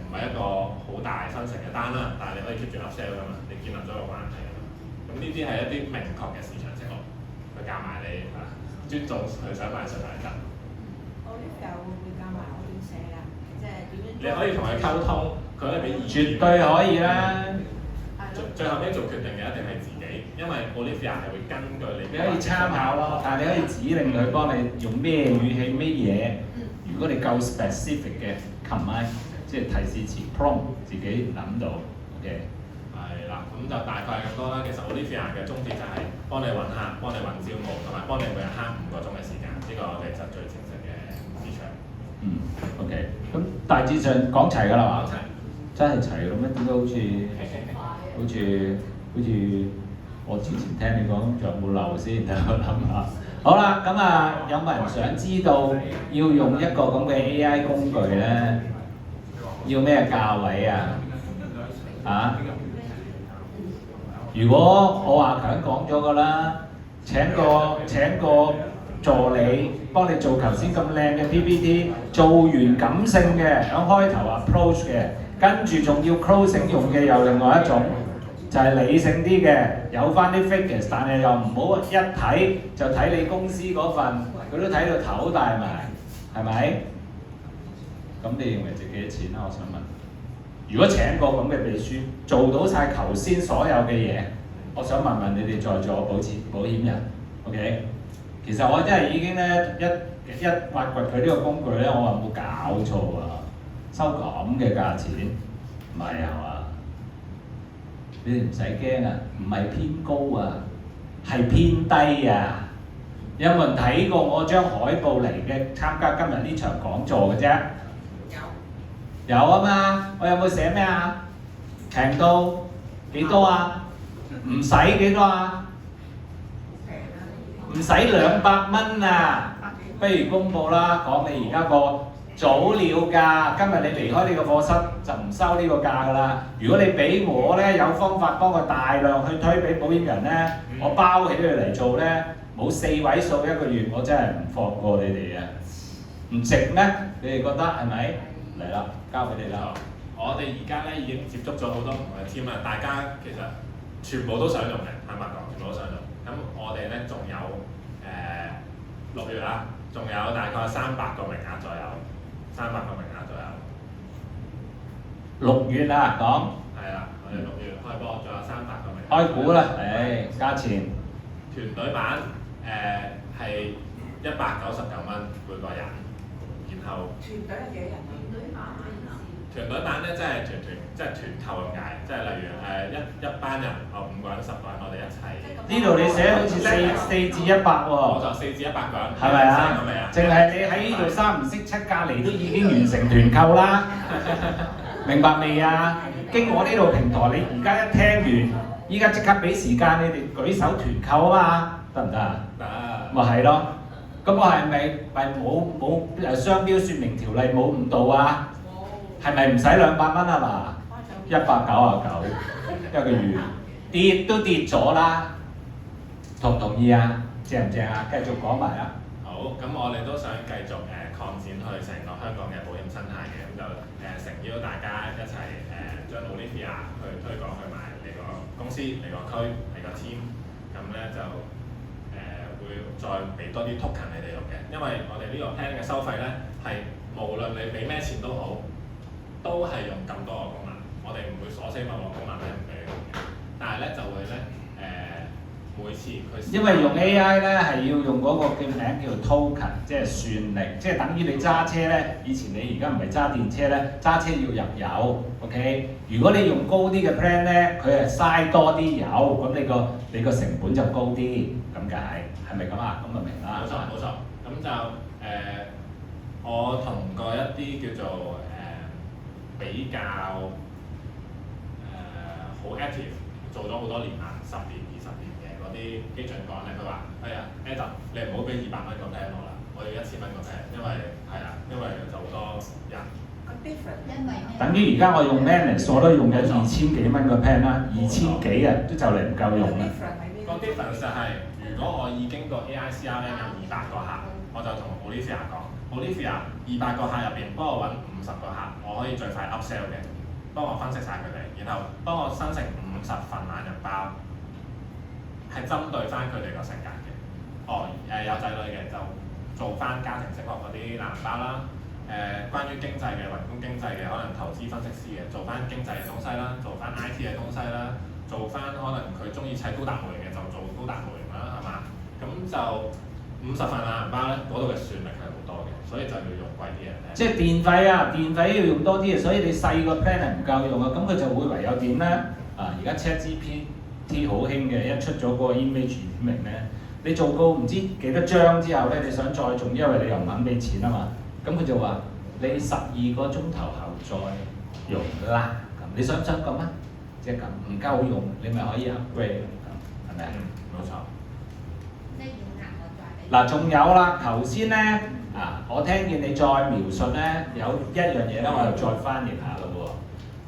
唔係一個好大新成嘅單啦，但係你可以 keep 住 upsell 噶嘛，你建立咗個關係㗎嘛。咁呢啲係一啲明確嘅市場信號，佢教埋你尊重佢想買純危疾。Olivia 會唔會教埋我點寫㗎？即係點樣？你可以同佢溝通，佢可以俾意見。絕對可以啦。最後尾做決定嘅一定係自己，因為 Olivia 係會根據你。你可以參考咯，但係你可以指令佢幫你用咩語氣咩嘢。如果你夠 specific 嘅 command， 即係提示詞 prompt 自己諗到嘅。係啦，咁就大概係咁多啦。其實 Olivia 嘅宗旨就係幫你揾客、幫你揾招募，同埋幫你每日慳5個鐘嘅時間。呢個我哋就最清晰嘅市場。OK， 咁大致上講齊㗎啦嘛？講齊。真係齊㗎咩？點解好似我之前聽你講仲有冇漏先？等我諗下。好啦，咁有冇人想知道要用一個咁嘅 AI 工具咧，要咩價位啊？如果我話強講咗㗎啦，請個助理幫你做頭先咁靚嘅 PPT， 做完感性嘅，響開頭 approach 嘅，跟住仲要 closing 用嘅又另外一種，就係理性啲嘅，有翻啲 figures， 但係又唔好一睇就睇你公司嗰份，佢都睇到頭大埋，係咪？咁你認為值幾多錢啊？我想問。如果請個咁嘅秘書做到晒頭先所有嘅嘢，我想問問你哋在座保險人 ，OK？ 其實我真係已經咧一挖掘佢呢個工具咧，我話冇搞錯啊，收咁嘅價錢，唔係係嘛？你哋唔使驚啊，唔係偏高啊，係偏低啊！有冇人睇過我張海報嚟嘅參加今日呢場講座嘅啫？有啊嘛，我有冇寫咩啊？平到幾多啊？唔使幾多啊？唔使200蚊啊！不如公佈啦，講你而家個早鳥價，今日你離開呢個課室就唔收呢個價㗎啦。如果你俾我咧，有方法幫佢大量去推俾保險人咧，我包起佢嚟做咧，冇4位數一個月，我真係唔放過你哋啊！唔值咩？你哋覺得係咪？嚟啦，交俾你啦。我哋而家咧已經接觸咗好多唔同嘅 team 啦，大家其實全部都想用嘅，坦白講，全部都想用。咁我哋咧仲有6月啦，仲有大概300個名額左右，300個名額左右。6月啦，講。係啦，我哋6月開波，仲有300個名額。開估啦，價錢。團隊版係199蚊每個人，然後。團隊係幾人啊？團隊版咧，即係即係團購咁解，即係例如一班人，5個人、10個人，我哋一齊。呢度你寫好似4至100喎。冇錯，4至100個人。係咪啊？淨係你喺呢度3唔識7隔離都已經完成團購啦。明白未啊？經我呢度平台，你而家一聽完，依家即刻俾時間你哋舉手團購啊嘛，得唔得啊？得。咪係咯。咁我係咪冇商標説明條例冇誤導啊？係咪唔使200蚊啊嘛？199一個月，跌都跌咗啦，同唔同意啊？正唔正啊？繼續講埋啊！好，咁我哋都想繼續擴展去成個香港嘅保險生態嘅，咁就誠邀大家一齊將 Olivia 去推廣去埋你個公司、你個區、你個 team，咁咧就會再俾多啲 token 你哋用嘅，因為我哋呢個 plan 嘅收費咧係無論你俾咩錢都好，都係用咁多個功能，我哋唔會鎖死某個功能咧唔俾你用嘅，但係咧就會咧每次佢因為用 AI 咧係要用嗰個叫名叫 token， 即係算力，即係等於你揸車咧，以前你而家唔係揸電車咧，揸車要入油 ，OK？ 如果你用高啲嘅 plan 咧，佢係嘥多啲油，咁你個成本就高啲，咁解係咪咁啊？咁就明啦。冇錯，咁就我同過一啲叫做比較好 active， 做咗好多年啦，10年、20年嘅嗰啲機長講咧，佢話：哎呀 Adam， 你唔好俾200蚊個 plan 我啦，我要1000蚊個 plan，因為係啦，因為就好多人。因為咩？等於而家我用 Manus 我都用緊2000幾蚊個 plan 啦，2000幾啊，都就嚟唔夠用啦。個 difference 就係，如果我已經個 AI CRM 有200個客，我就同 Olivia 講 ，Olivia 200個客入邊幫我揾50個客，我可以最快 upsell 嘅，幫我分析晒佢哋，然後幫我生成50份懶人包，係針對翻佢哋個性格嘅。有仔女嘅就做翻家庭式學嗰啲懶人包啦。關於經濟嘅宏觀經濟嘅，可能投資分析師嘅，做翻經濟嘅東西啦，做翻 IT 嘅東西啦，做翻可能佢中意砌高達模型嘅就做高達模型啦，係嘛？咁就50份懶人包咧，嗰度嘅算力係好多嘅，所以就要用貴啲嘅。即係電費啊，電費要用多啲嘅，所以你細個 plan 係唔夠用啊，咁佢就會唯有點咧？而家 ChatGPT 好興嘅，一出咗嗰個 image 點明咧，你做過唔知幾多張之後咧，你想再做，因為你又唔肯俾錢啊嘛。咁佢就話：你12個鐘頭後再用啦。咁你想唔想咁啊？即係咁，唔夠用你咪可以 upgrade 咁，係咪啊？冇錯。即係要額外再俾。嗱，仲有啦，頭先咧我聽見你再描述咧，有一樣嘢咧，我又再翻譯下咯喎。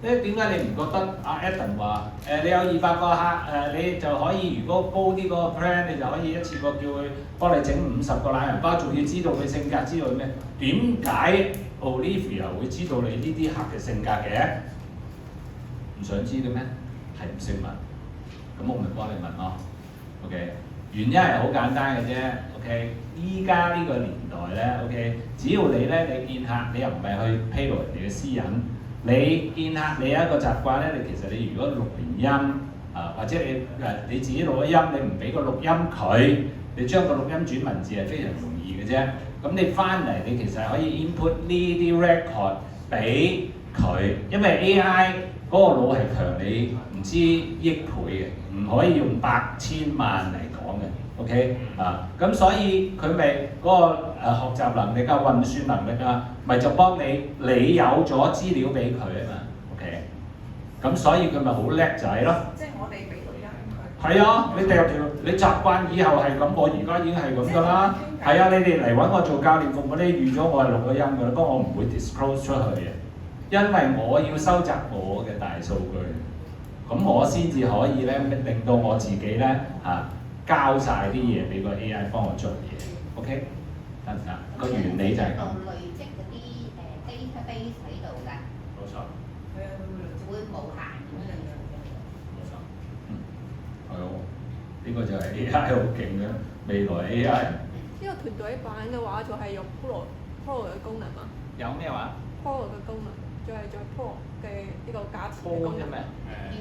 點解你唔覺得阿 Adam 話你有200個客你就可以，如果高啲嗰個 plan， 你就可以一次過叫佢幫你整50個懶人包，仲要知道佢性格，知道佢咩？點解 Olivia 會知道你呢啲客嘅性格嘅？唔想知嘅咩？係唔識問，咁我咪幫你問咯。OK， 原因係好簡單嘅啫。OK， 依家呢個年代咧 ，OK， 只要你見客，你又唔係去披露人哋嘅私隱。你見客，你有一個習慣咧，其實你如果錄完音或者你自己錄咗音，你唔俾個錄音佢，你將個錄音轉文字係非常容易嘅啫。咁你翻嚟，你其實可以 input 呢啲 record 俾佢，因為 AI 嗰個腦係強你唔知億倍嘅，唔可以用百千萬嚟講嘅。OK 咁所以佢咪嗰個學習能力啊、運算能力啊，咪就幫你有咗資料俾佢啊嘛。OK， 咁所以佢咪好叻仔咯。即係我哋俾錄音佢。係啊，你掉條你習慣以後係咁，我而家已經係咁㗎啦。係啊，你哋嚟揾我做教練服務，你預咗我係錄咗音㗎啦，不過我唔會 disclose 出去嘅，因為我要收集我嘅大數據，咁我先至可以咧令到我自己咧交晒啲嘢俾個 AI 幫我做嘢 ，OK？ 得唔得？個原理就係咁。累積嗰啲database 喺度㗎，冇錯。係啊，佢會累積。會無限咁樣樣嘅。冇錯。係喎，呢個就係 AI 好勁嘅未來 AI。呢個團隊版嘅話，就係用 Pro 嘅功能嘛。有咩話 Pro 嘅功能，就係在 Pro 嘅呢個價錢嘅？Pro 功能。啫咩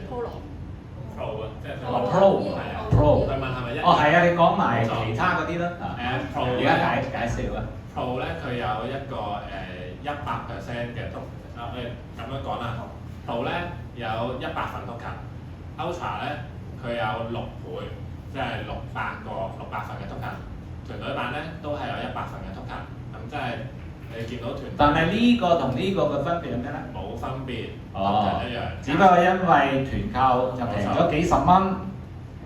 Pro。Pro 啊，即係Pro 係啊 Pro。佢問係咪一？哦，係啊，你講埋其他嗰啲啦。Pro 而家解紹啊。Pro 咧，佢有一個100% 嘅咁樣講啦。Pro 咧有100份 token，Ultra 咧佢有6倍，即係600份嘅 token。團隊版咧都係有100份嘅 token，咁即係你見到團。但係呢個同呢個嘅分別係咩咧？冇分別，哦一樣。只不過因為團購就平咗幾十蚊，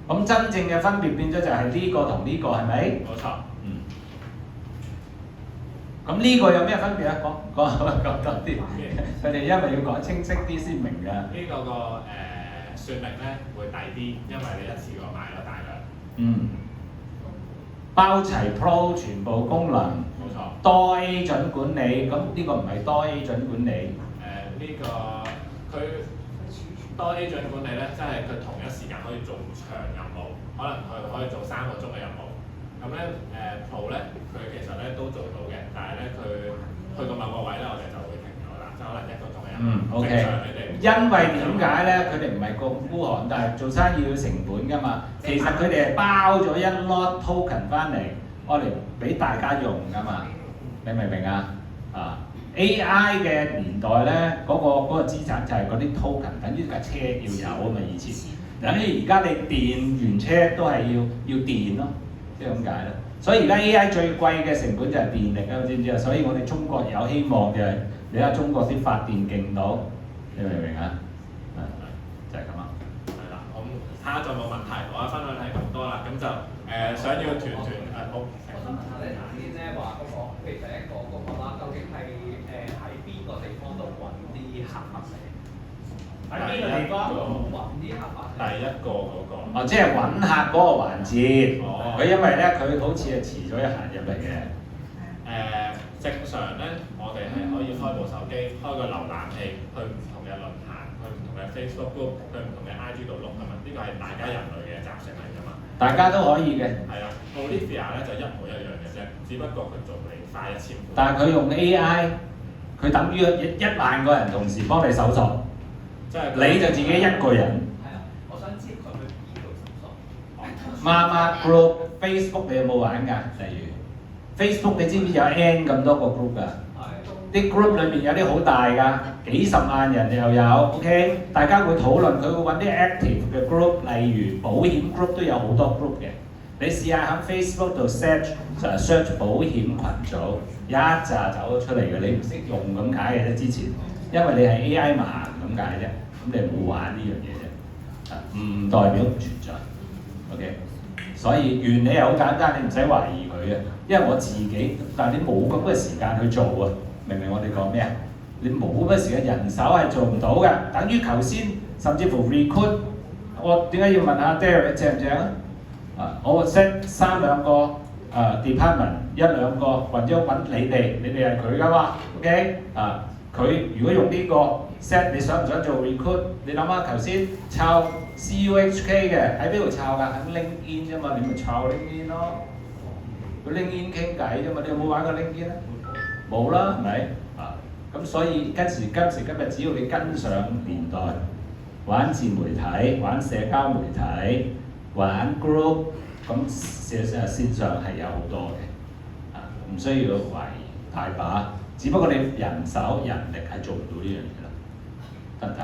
咁真正嘅分別變咗就係呢個同呢個係咪？冇錯。嗯。咁呢個有咩分別啊？講多啲，佢哋因為要講清晰啲先明㗎。呢個說明咧會抵啲，因為你一次過買咗大量。嗯。包齊 Pro 全部功能，冇錯。多 A 準管理，咁呢個唔係多 A 準管理。呢個佢多 A 準管理咧，即係佢同一時間可以做長任務，可能佢可以做3個鐘嘅任務。咁咧Pro 咧，佢其實咧都做到嘅，但係咧佢去到某個位咧，我哋就會停咗啦，即係可能1個鐘嘅任務。OK。因為點解咧？佢哋唔係咁孤寒，但係做生意要成本㗎嘛。其實佢哋係包咗一 lot token 翻嚟，我嚟俾大家用㗎嘛。你明唔明啊？AI 嘅年代咧，嗰個資產就係嗰啲 token，等於架車要有啊嘛，以前。等於而家你電完車都係要電咯，即係咁解啦。所以而家 AI 最貴嘅成本就係電力啊，知唔知啊？所以我哋中國有希望嘅，你睇中國啲發電勁到，你明唔明啊？就係咁啊。係啦，咁睇下仲有冇問題？我嘅分享係咁多啦，咁就想要團好。我想問下你頭先咧話嗰個，譬如第一個嗰個啦，究竟係喺邊個地方度揾啲客物嚟？喺邊個地方揾啲客物？第一個嗰個。即係揾客嗰個環節。哦。佢因為咧，佢好似係遲咗一行入嚟嘅。正常咧，我哋係可以開部手機，開個瀏覽器，去唔同嘅論壇，去唔同嘅 Facebook group，去唔同嘅 IG 度碌㗎嘛。呢個係大家人類嘅習性嚟㗎嘛。大家都可以嘅。係啊 Olivia 咧就一模一樣嘅啫，只不過佢做你快1000倍。但係佢用 AI，佢等於1萬個人同時幫你搜索，即係你就自己一個人。係啊，我想知佢去邊度搜索？媽媽 group，Facebook 你有冇玩㗎？例如 Facebook 你知唔知有 N 咁多個 group 㗎？啲 group 裏面有啲好大㗎，幾十萬人又有 ，OK？ 大家會討論，佢會揾啲 active 嘅 group，例如保險 group 都有好多 group 嘅。你試下喺 Facebook 度 search 保險群組，一紮走咗出嚟嘅，你唔識用咁解嘅啫。之前，因為你係 AI 盲咁解啫，咁你冇玩呢樣嘢啫，唔代表唔存在 ，OK？ 所以原理係好簡單，你唔使懷疑佢嘅，因為我自己，但係你冇咁嘅時間去做啊。明唔明我哋講咩啊？你冇乜時間，人手係做唔到嘅。等於頭先，甚至乎 recruit， 我點解要問下 Derek 正唔正啊？我 set 3-2個department， 1-2個，或者揾你哋係佢噶嘛 ，OK？ 佢如果用呢個 set， 你想唔想做 recruit？ 你諗下頭先抄 CUHK 嘅喺邊度抄㗎？喺 LinkedIn 啫嘛，你咪抄 LinkedIn 咯。佢 LinkedIn 傾偈啫嘛，你有冇玩過 LinkedIn 啊？冇啦，係咪？咁所以今時今日，只要你跟上年代，玩自媒體、玩社交媒體、玩 group， 咁事實上線上係有好多嘅，唔需要懷疑，大把。只不過你人手人力係做唔到呢樣嘢啦，得唔得？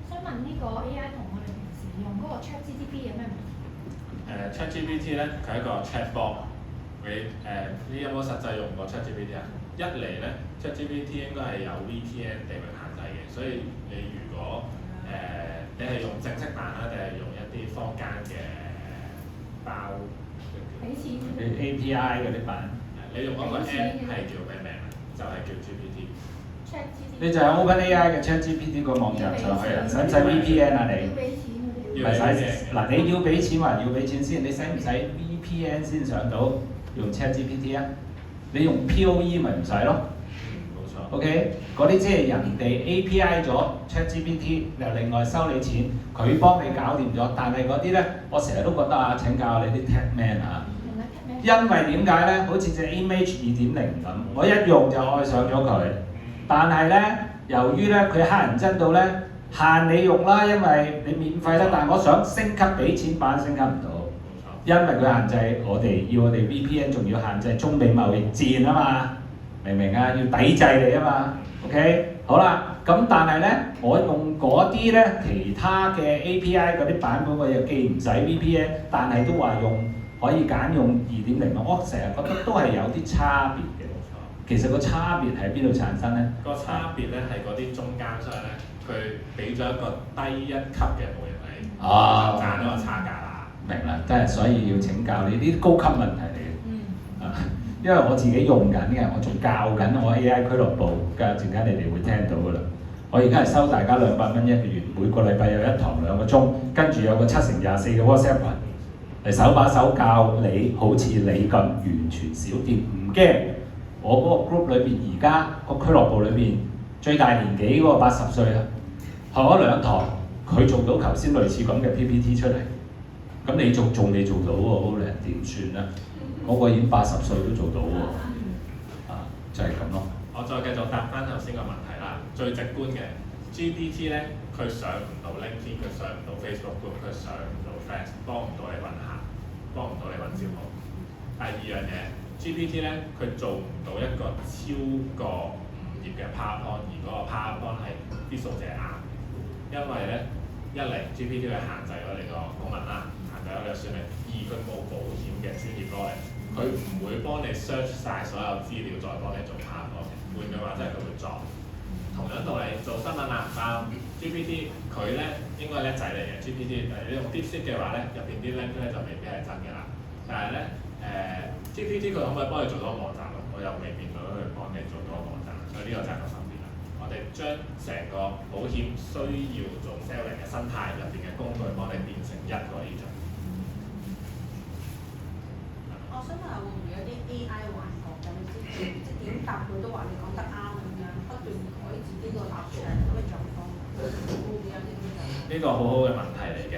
想問呢個 AI 同我哋平時用嗰個 ChatGPT 有咩唔同？ChatGPT 咧，佢係一個 chatbot。你有冇實際用過 ChatGPT 啊？一嚟咧 ，ChatGPT 應該係有 VPN 地域限制嘅，所以你如果你係用正式版啦，定係用一啲坊間嘅包？俾錢。API 嗰啲版。你用嗰個 app 係叫咩名啊？就係叫 GPT。你就係 OpenAI 嘅 ChatGPT 個網站上去啊，使唔使 VPN 啊你？要俾錢嗰啲。唔係使嗱，你要俾錢還要俾錢先，你使唔使 VPN 先上到用 ChatGPT 啊？你用 POE 咪唔使咯。冇錯。OK， 嗰啲即係人哋 API 咗 ChatGPT， 又另外收你錢，佢幫你搞掂咗。但係嗰啲咧，我成日都覺得啊，請教你啲 Tech Man 啊。因為點解咧？好似隻 Image 2.0咁，我一用就愛上咗佢。但係咧，由於咧佢黑人憎到咧限你用啦，因為你免費啦。但係我想升級俾錢版升級唔到，因為佢限制我哋，要我哋 VPN， 仲要限制中美貿易戰啊嘛，明唔明啊？要抵制你啊嘛。OK， 好啦，咁但係咧，我用嗰啲咧其他嘅 API 嗰啲版本，我又既唔使 VPN， 但係都話用可以揀用2.0，我成日覺得都係有啲差別嘅。其實個差別喺邊度產生咧？個差別咧係嗰啲中間商咧，佢俾咗一個低一級嘅模型你，哦就賺咗個差價啦。明啦，真係所以要請教你呢啲高級問題嚟嘅。嗯。啊，因為我自己用緊嘅，我仲教緊我 AI 俱樂部，陣間你哋會聽到㗎啦。我而家係收大家200蚊一個月，每個禮拜有一堂2個鐘，跟住有個7x24嘅 WhatsApp 群，嚟手把手教你，好似你咁完全小店，唔驚。我嗰個 group 裏邊，而家個俱樂部裏邊最大年紀嗰個80歲啦，學咗2堂，佢做到頭先類似咁嘅 PPT 出嚟，咁你仲未做到喎，你點算咧？嗰個已經80歲都做到喎，啊，就係咁咯。我再繼續答翻頭先個問題啦，最直觀嘅 GPT 咧，佢上唔到 LinkedIn，佢上唔到 Facebook group，佢上唔到 Friends，幫唔到你揾客，幫唔到你揾招募。第二樣嘢 GPT 咧，佢做唔到一個超過5頁嘅 PowerPoint，而嗰個 PowerPoint 係啲數字係啱，因為咧一嚟 GPT 係限制咗你個功能啦，限制咗你個算力；二佢冇保險嘅專業 knowledge，佢唔會幫你 search 晒所有資料再幫你做 PowerPoint。換句話即係佢會撞。同樣道理做新聞啦，但 GPT 佢咧應該叻仔嚟嘅 GPT，你用 DeepSeek 嘅話咧，入邊啲 link 咧就未必係真嘅啦。但係咧GPT 佢可唔可以幫你做到個網站啊？我又未見到佢幫你做到個網站，所以呢個就係個分別啦。我哋將成個保險需要做 selling 嘅生態入邊嘅工具，幫你變成一個 agent。我想問下會唔會有啲 AI 幻覺咁，即點答佢都話你講得啱咁樣，不斷改自己個立場咁嘅狀況，會唔會有啲咁樣？呢個好好嘅問題嚟嘅，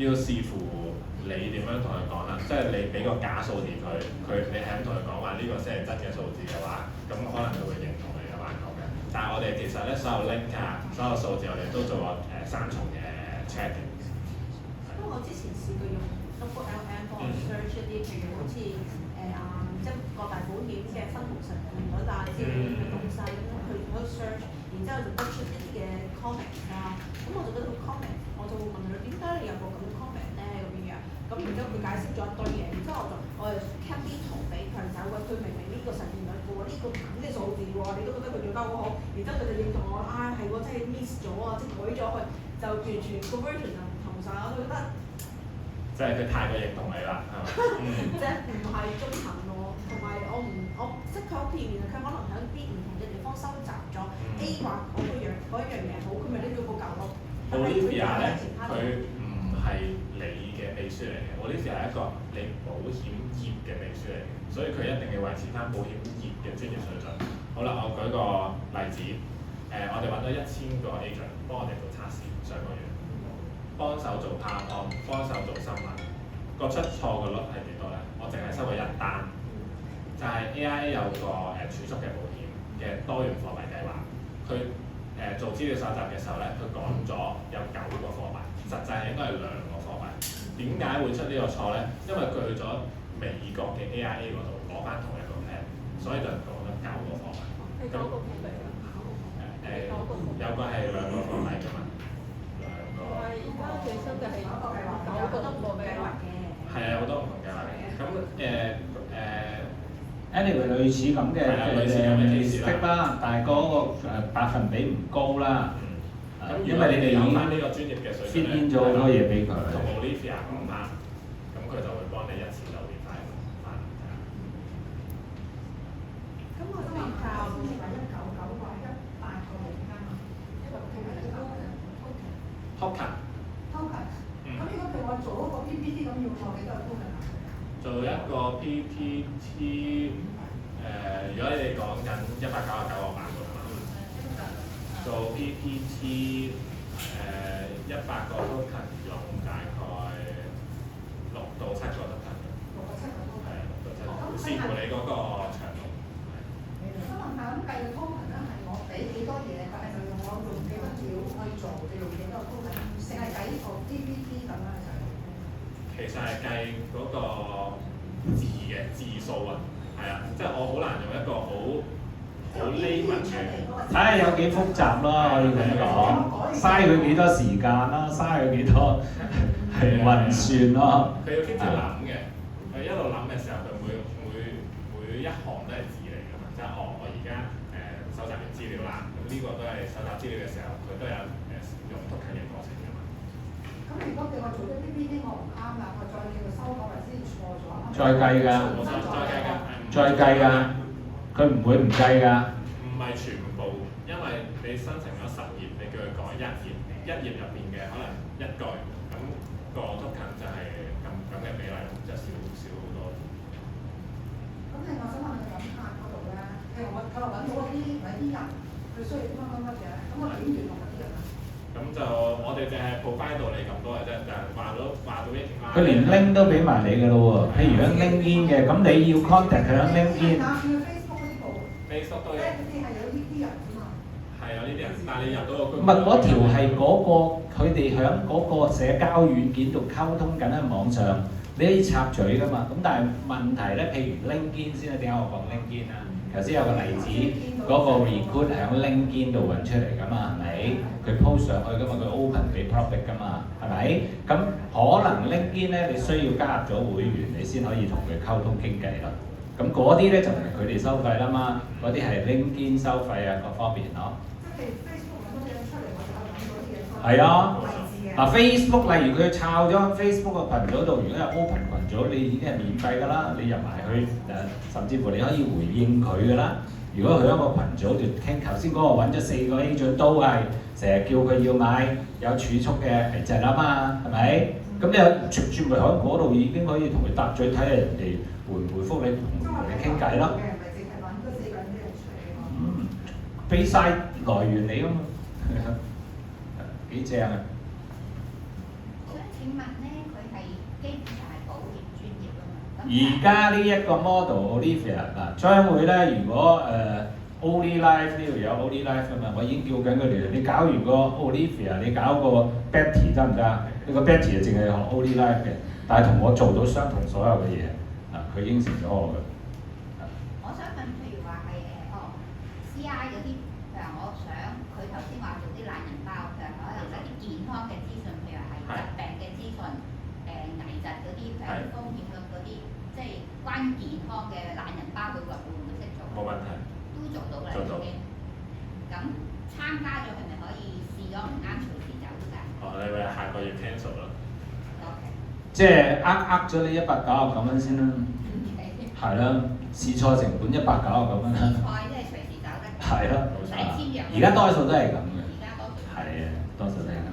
要視乎你點樣同佢講啦。即係你俾個假數字你係咁同佢講話呢個先係真嘅數字嘅話，咁可能佢會認同你嘅幻覺嘅。但係我哋其實咧所有 link 啊，所有數字我哋都做過3重嘅 check 嘅。因為我之前試過用 NotebookLM 幫我 search 一啲，譬如好似即係各大保險嘅分紅成分率啊之類嘅東西，咁佢喺度 search，然之後就得出一啲嘅 comment 啊，咁我就覺得個 comment，我就會問佢點解你有個咁嘅 comment 咧咁樣，咁然之後佢解釋咗一堆嘢，然之後我就 cap 啲圖俾佢走嘅，佢明明呢個實驗率嘅喎，呢個咁嘅數字喎，你都覺得佢做得好好，然之後佢就認同我，係喎，真係 miss 咗啊，即係改咗佢，就完全個 version 就唔同晒，我就覺得。即係佢太過認同你啦，係嘛？即係唔係中肯咯，同埋我識佢好片面，佢可能喺啲唔同嘅地方收集咗 A 話嗰樣嘢好，佢咪拎咗個舊咯。Olivia 咧，佢唔係你嘅秘書嚟嘅 ，Olivia 係一個你保險業嘅秘書嚟嘅，所以佢一定要維持翻保險業嘅專業水準。好啦，我舉個例子，我哋揾咗1000個 agent 幫我哋做測試，上個月。幫手做 PowerPoint，幫手做新聞，個出錯嘅率係幾多咧？我淨係收過1單，就係 AIA 有個儲蓄嘅保險嘅多元貨幣計劃，佢做資料搜集嘅時候咧，佢講咗有9個貨幣，實際係應該係2個貨幣。點解會出呢個錯咧？因為佢去咗美國嘅 AIA 嗰度攞翻同一個 plan，所以就講咗9個貨幣。係9個貨幣啊？有個係2個貨幣㗎嘛。係而家最新嘅係9個貨幣計劃嘅。係啊，好多唔同計劃嘅。咁anyway 類似咁嘅識啦，但係嗰個百分比唔高啦。因為你哋已經翻呢個專業嘅水準 fit in 咗好多嘢俾佢。同 Olivia 講翻，咁佢就會幫你一次就變翻。咁我想問下，先至話199話100個名單啊，一個 token。咁如果譬如我做嗰個 PPT 咁要做幾多個 token 啊？做一個 PPT，如果你哋講緊199個版本啊嘛，做 PPT 100個 token 用大概6到7個 token。6到7個 token。係6到7個，視乎你嗰個長度。我問下咁計嘅 token 咧係我俾幾多嘢，但係就用我用幾多料去做，就用幾多 token，淨係計呢個 PPT 咁樣就係。其實係計嗰個字嘅字數啊，係啊，即係我好難用一個好 layman 嘅，睇下有幾複雜咯，可以咁講，嘥佢幾多時間啦，嘥佢幾多運算咯。佢要 keep 住諗嘅，佢一路諗嘅時候，佢每一行都係字嚟㗎嘛，就係我料啦。咁呢個都係搜集資料嘅時候，佢都有用 token 嘅過程㗎嘛。咁如果叫我做咗 PPT 我唔啱啦，我再叫佢修改或者錯咗，再計㗎，再計㗎，佢唔會唔計㗎。唔係全部，因為你生成咗10頁，你叫佢改1頁，1頁入邊嘅可能1句，咁個 token 就係咁嘅比例，就少好多。咁另外想問你揾客嗰度咧，譬如佢話揾到啲人，佢需要乜嘅，咁我點聯絡嗰啲人啊？咁就我哋淨係 provide 到你咁多嘅啫，就係話到一條。佢連 link 都俾埋你㗎咯喎，譬如響 LinkedIn 嘅，咁你要 contact 佢響 LinkedIn。Facebook 都有。即係有呢啲人㗎嘛？係有呢啲人，但係你入到個唔係嗰條係嗰個佢哋響嗰個社交軟件度溝通緊喺網上，你可以插嘴㗎嘛。咁但係問題咧，譬如 LinkedIn 先啦，點解我講 LinkedIn 啊？頭先有個例子，嗰個 recruit 係響 LinkedIn 度揾出嚟㗎嘛，係咪？佢 post 上去㗎嘛，佢 open 俾 public 㗎嘛，係咪？咁可能 LinkedIn 咧，你需要加入咗會員，你先可以同佢溝通傾偈咯。咁嗰啲咧就唔係佢哋收費啦嘛，嗰啲係 LinkedIn 收費啊，各方面咯。即係 Facebook 揾到嘢出嚟，我就揾到啲嘢。係啊，嗱 Facebook 例如佢抄咗 Facebook 個群組度，如果係 open 群組，你已經係免費㗎啦，你入埋去甚至乎你可以回應佢㗎啦。如果佢喺個群組度傾，頭先嗰個揾咗4個 agent 都係成日叫佢要買有儲蓄嘅危疾啊嘛，係咪？咁你直接咪喺嗰度已經可以同佢搭嘴，睇下人哋回唔回覆你，同你傾偈咯。俾晒來源你啊嘛，幾正啊！想請問咧，佢係基本上係保險專業啊嘛。而家呢一個 model Olivia 嗱，將會咧，如果Oli Life 呢度有 Oli Life 啊嘛，我已經叫緊佢哋，你搞完個 Olivia，你搞個 Betty 得唔得啊？呢個 Betty 就淨係學 Oli Life 嘅，但係同我做到相同所有嘅嘢，佢應承咗我嘅。我想問，譬如話係CI 嗰啲，譬如我想佢頭先話做啲懶人包，譬如可能係啲健康嘅資訊，譬如係疾病嘅資訊，危疾嗰啲，譬如風險嗰啲，即係關於健康嘅懶人包，佢話會唔會識做？冇問題。都做到啦，已經。咁參加咗係咪可以試咗唔啱隨時走㗎？你咪下個月 cancel 咯。即係咗你199蚊先啦。係啦，試錯成本199蚊啦。錯即係隨時走得。係咯，唔使簽約。而家多數都係咁嘅。而家多數。係啊，多數都係咁。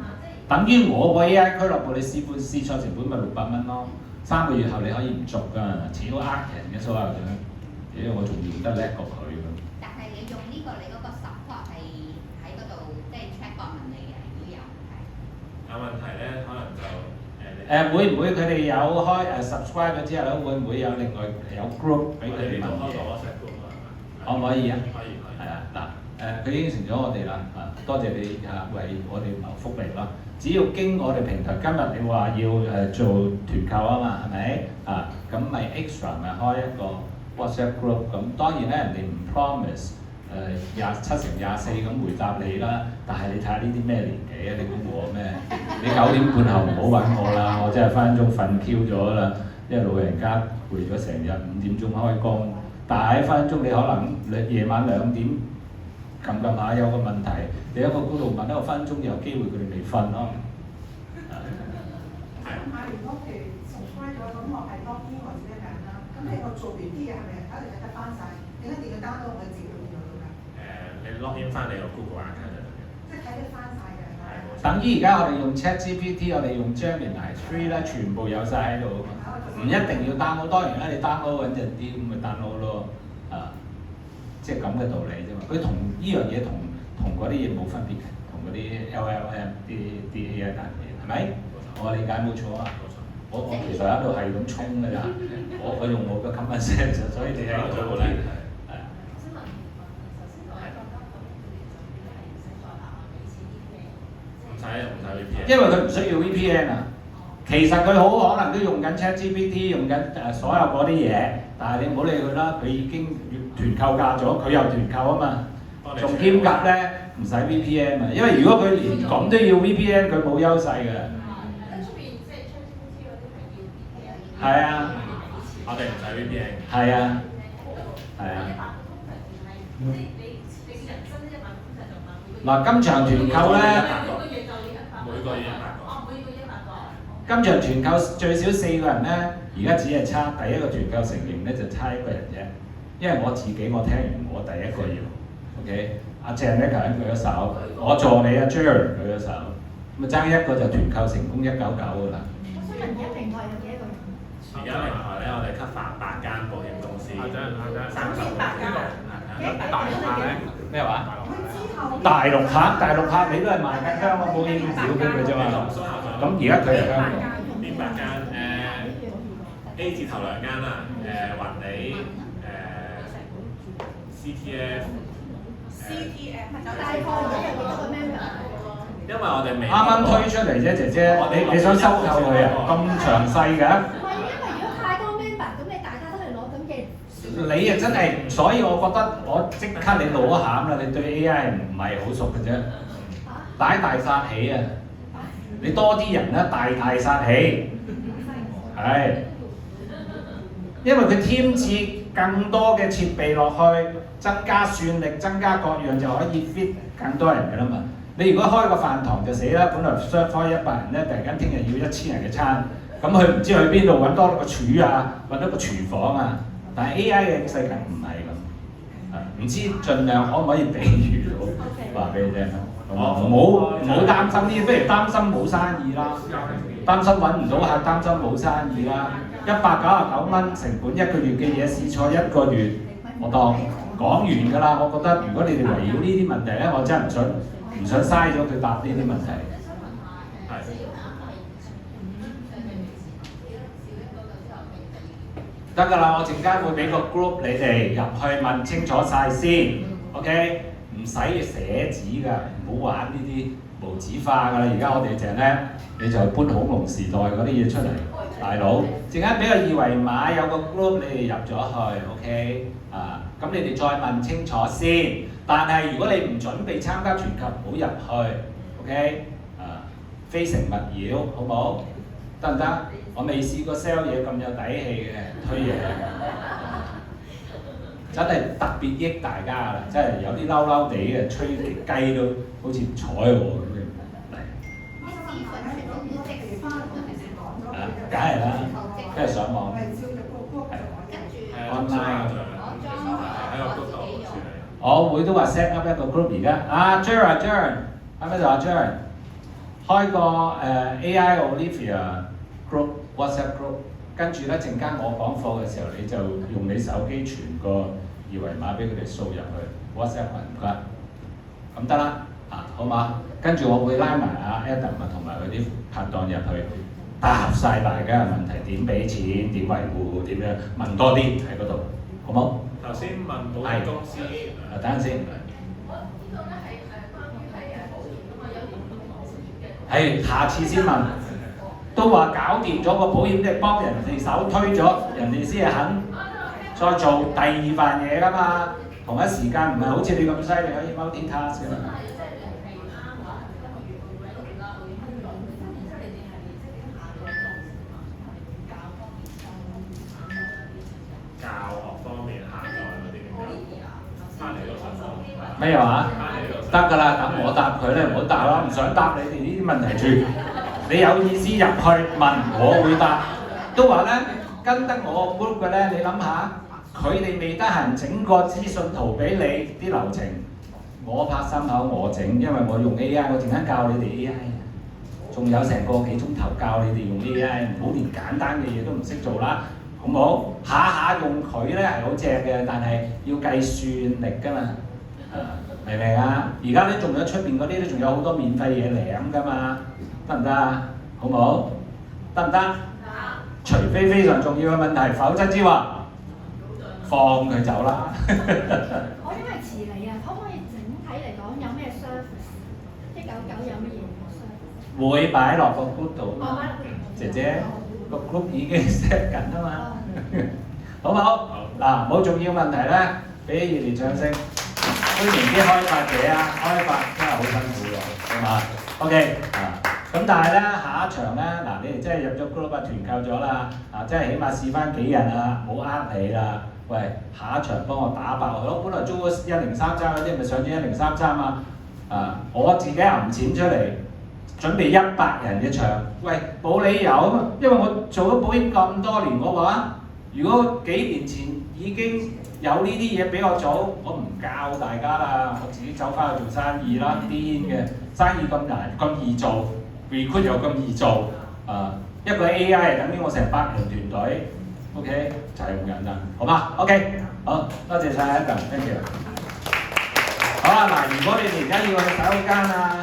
等於我個 AI 俱樂部，你試錯成本咪600蚊咯。3個月後你可以唔續㗎，始終人嘅所有嘅。因為我仲要得叻過佢咁。但係你用呢個你嗰個 support 係喺嗰度，即係 check 過問你嘅，如果有問題。有問題咧，可能就會唔會佢哋有開subscribe 咗之後咧，會唔會有另外有 group 俾佢哋問嘢？可唔可以啊？可以。係啊，嗱佢應承咗我哋啦，多謝你為我哋謀福利啦。只要經我哋平台，今日你話要做團購啊嘛，係咪咁咪 extra 咪開一個 WhatsApp group， 咁當然咧人哋唔 promise 7/24咁回答你啦，但係你睇下呢啲咩年紀啊？你估我咩？你9點半後唔好揾我啦，我真係分分鐘瞓 Q 咗啦，因為老人家攰咗成日5點鐘開工，但係分分鐘你可能夜晚2點撳下有個問題，你喺個嗰度問一個分鐘有機會佢哋未瞓咯。咁如果譬如subscribe咗，咁我係 login 或者咩啦，咁你我做完啲嘢係咪一定睇得翻晒？點解一定要 download 我自己電腦㗎？你 login 翻你個 Google account 就得嘅。即係睇得翻晒嘅。等於而家我哋用 ChatGPT， 我哋用 Gemini 3咧，全部有晒喺度，唔一定要 download。當然啦，你 download 穩陣啲咁咪 download 咯，即係咁嘅道理啫嘛。佢同呢樣嘢同嗰啲嘢冇分別嘅，同嗰啲 LLM 啲 AI 大嘢係咪？我理解冇錯啊。我其實喺度係咁衝㗎咋，我用我嘅 common sense， 所以你喺度做咧。因為佢唔需要 VPN 啊，其實佢好可能都用緊 ChatGPT， 用緊所有嗰啲嘢，但係你唔好理佢啦，佢已經團購價咗，佢又團購啊嘛，仲兼夾咧唔使 VPN 啊，因為如果佢連咁都要 VPN， 佢冇優勢嘅。係啊，我哋唔使 VPN。係啊，係啊。嗱，今場團購咧，每個月100個。今場團購最少4個人咧，而家只係差第一個團購成員咧就差1個人啫。因為我自己我聽完我第一個要 ，OK， 阿鄭咧頭先舉咗手，我助理阿 Jerry 舉咗手，咁啊爭一個就團購成功199㗎啦。我想問而家平台有幾多個人？而家平台咧，我哋 cover 8間保險公司，38間。大陸客咧咩話？大陸客你都係賣緊香港保險表俾佢啫嘛。咁而家佢係香港。邊8間？A 字頭2間啦，雲理CTF。大概而家有幾多個 member？因為我哋未啱啱推出嚟啫，姐姐，你想收購佢啊？咁詳細㗎？唔係，因為如果太多 member，咁你大家都係攞咁嘅。你啊真係，所以我覺得我即刻你露咗餡啦，你對 AI 唔係好熟嘅啫。大殺起啊！你多啲人咧，大殺起，係，因為佢添置更多嘅設備落去，增加算力，增加各樣就可以 fit 更多人㗎啦嘛。你如果開個飯堂就死啦，本來開100人咧，突然間聽日要1000人嘅餐，咁佢唔知去邊度揾多個廚啊，揾多個廚房啊。但係 AI 嘅世界唔係咁，唔知盡量可唔可以比喻到話俾你聽。唔好擔心啲，不如擔心冇生意啦，擔心揾唔到客，擔心冇生意啦。199蚊成本1個月嘅嘢試錯1個月，我當講完㗎啦。我覺得如果你哋圍繞呢啲問題咧，我真係唔想嘥咗佢答呢啲問題。得㗎啦，我陣間會俾個 group 你哋入去問清楚晒先 ，OK？ 唔使寫紙㗎，唔好玩呢啲無紙化㗎啦。而家我哋淨咧，你就搬恐龍時代嗰啲嘢出嚟，大佬。陣間俾個二維碼，有個 group 你哋入咗去 ，OK？ 咁你哋再問清楚先。但係如果你唔準備參加團購，唔好入去 ，OK？ 非誠勿擾，好唔好？得唔得？我未試過 sell 嘢咁有底氣嘅推嘢，真係特別益大家啦！真係有啲嬲嬲地嘅，吹啲雞都好似睬我咁嘅嚟。梗係啦，梗係上網，係 online。喺個 group 度處理。我會都話 set up 一個 group 而家。阿 Jared 喺咪度啊 Jared？ 開個AI Olivia group WhatsApp group， 跟住咧陣間我講課嘅時候，你就用你手機傳個2維碼俾佢哋掃入去 WhatsApp 群，唔該，咁得啦，好嘛？跟住我會拉埋阿 Adam 同埋佢啲拍檔入去，答晒大家嘅問題，點俾錢，點維護，點樣問多啲喺嗰度，好冇？頭先問保險公司，等陣先。係，下次先問。都話搞掂咗個保險，即係幫人哋手推咗，人哋先係肯再做第2份嘢㗎嘛。同一時間唔係好似你咁犀利可以 multitask 㗎嘛。教學方面下載嗰啲點樣？翻嚟都想講。咩話？得㗎啦，等我答佢咧，唔好答啦，唔想答你哋呢啲問題住。你有意思入去問，我會答。都話咧，跟得我 group 嘅咧，你諗下，佢哋未得閒整個資訊圖俾你啲流程，我拍心口我整，因為我用 AI， 我陣間教你哋 AI， 仲有成個幾鐘頭教你哋用 AI， 唔好連簡單嘅嘢都唔識做啦，好唔好？下下用佢咧係好正嘅，但係要計算力㗎嘛，明唔明啊？而家咧仲有出邊嗰啲咧，仲有好多免費嘢領㗎嘛。得唔得啊？好唔好？得唔得？除非非常重要嘅問題，否則之話放佢走啦。我因為遲嚟啊，可唔可以整體嚟講有咩 service？ 199有乜嘢 service？ 會擺落個 group 度。姐姐個 group 已經 set 緊啊嘛。好唔好？嗱，冇重要問題咧，俾熱烈掌聲。歡迎啲開發者啊，開發真係好辛苦喎，係嘛 ？OK 咁但係咧，下一場咧，你哋真係入咗 group 團購咗啦，即係起碼試翻幾日啦，唔好呃你啦。喂，下一場幫我打爆佢，我本來租咗1033嗰啲，咪上咗1033啊，我自己揞錢出嚟，準備100人嘅場，喂，冇理由啊嘛，因為我做咗保險咁多年嘅話，如果幾年前已經有呢啲嘢比我早，我唔教大家啦，我自己走翻去做生意啦，癲嘅生意咁難咁易做 ，recruit 又咁易做，一個 AI 係等於我成100人團隊 ，OK 就係咁簡單，好嘛 ？OK， 好多謝晒 Adam，thank you。好啊，嗱，如果你哋而家要去洗手間啊〜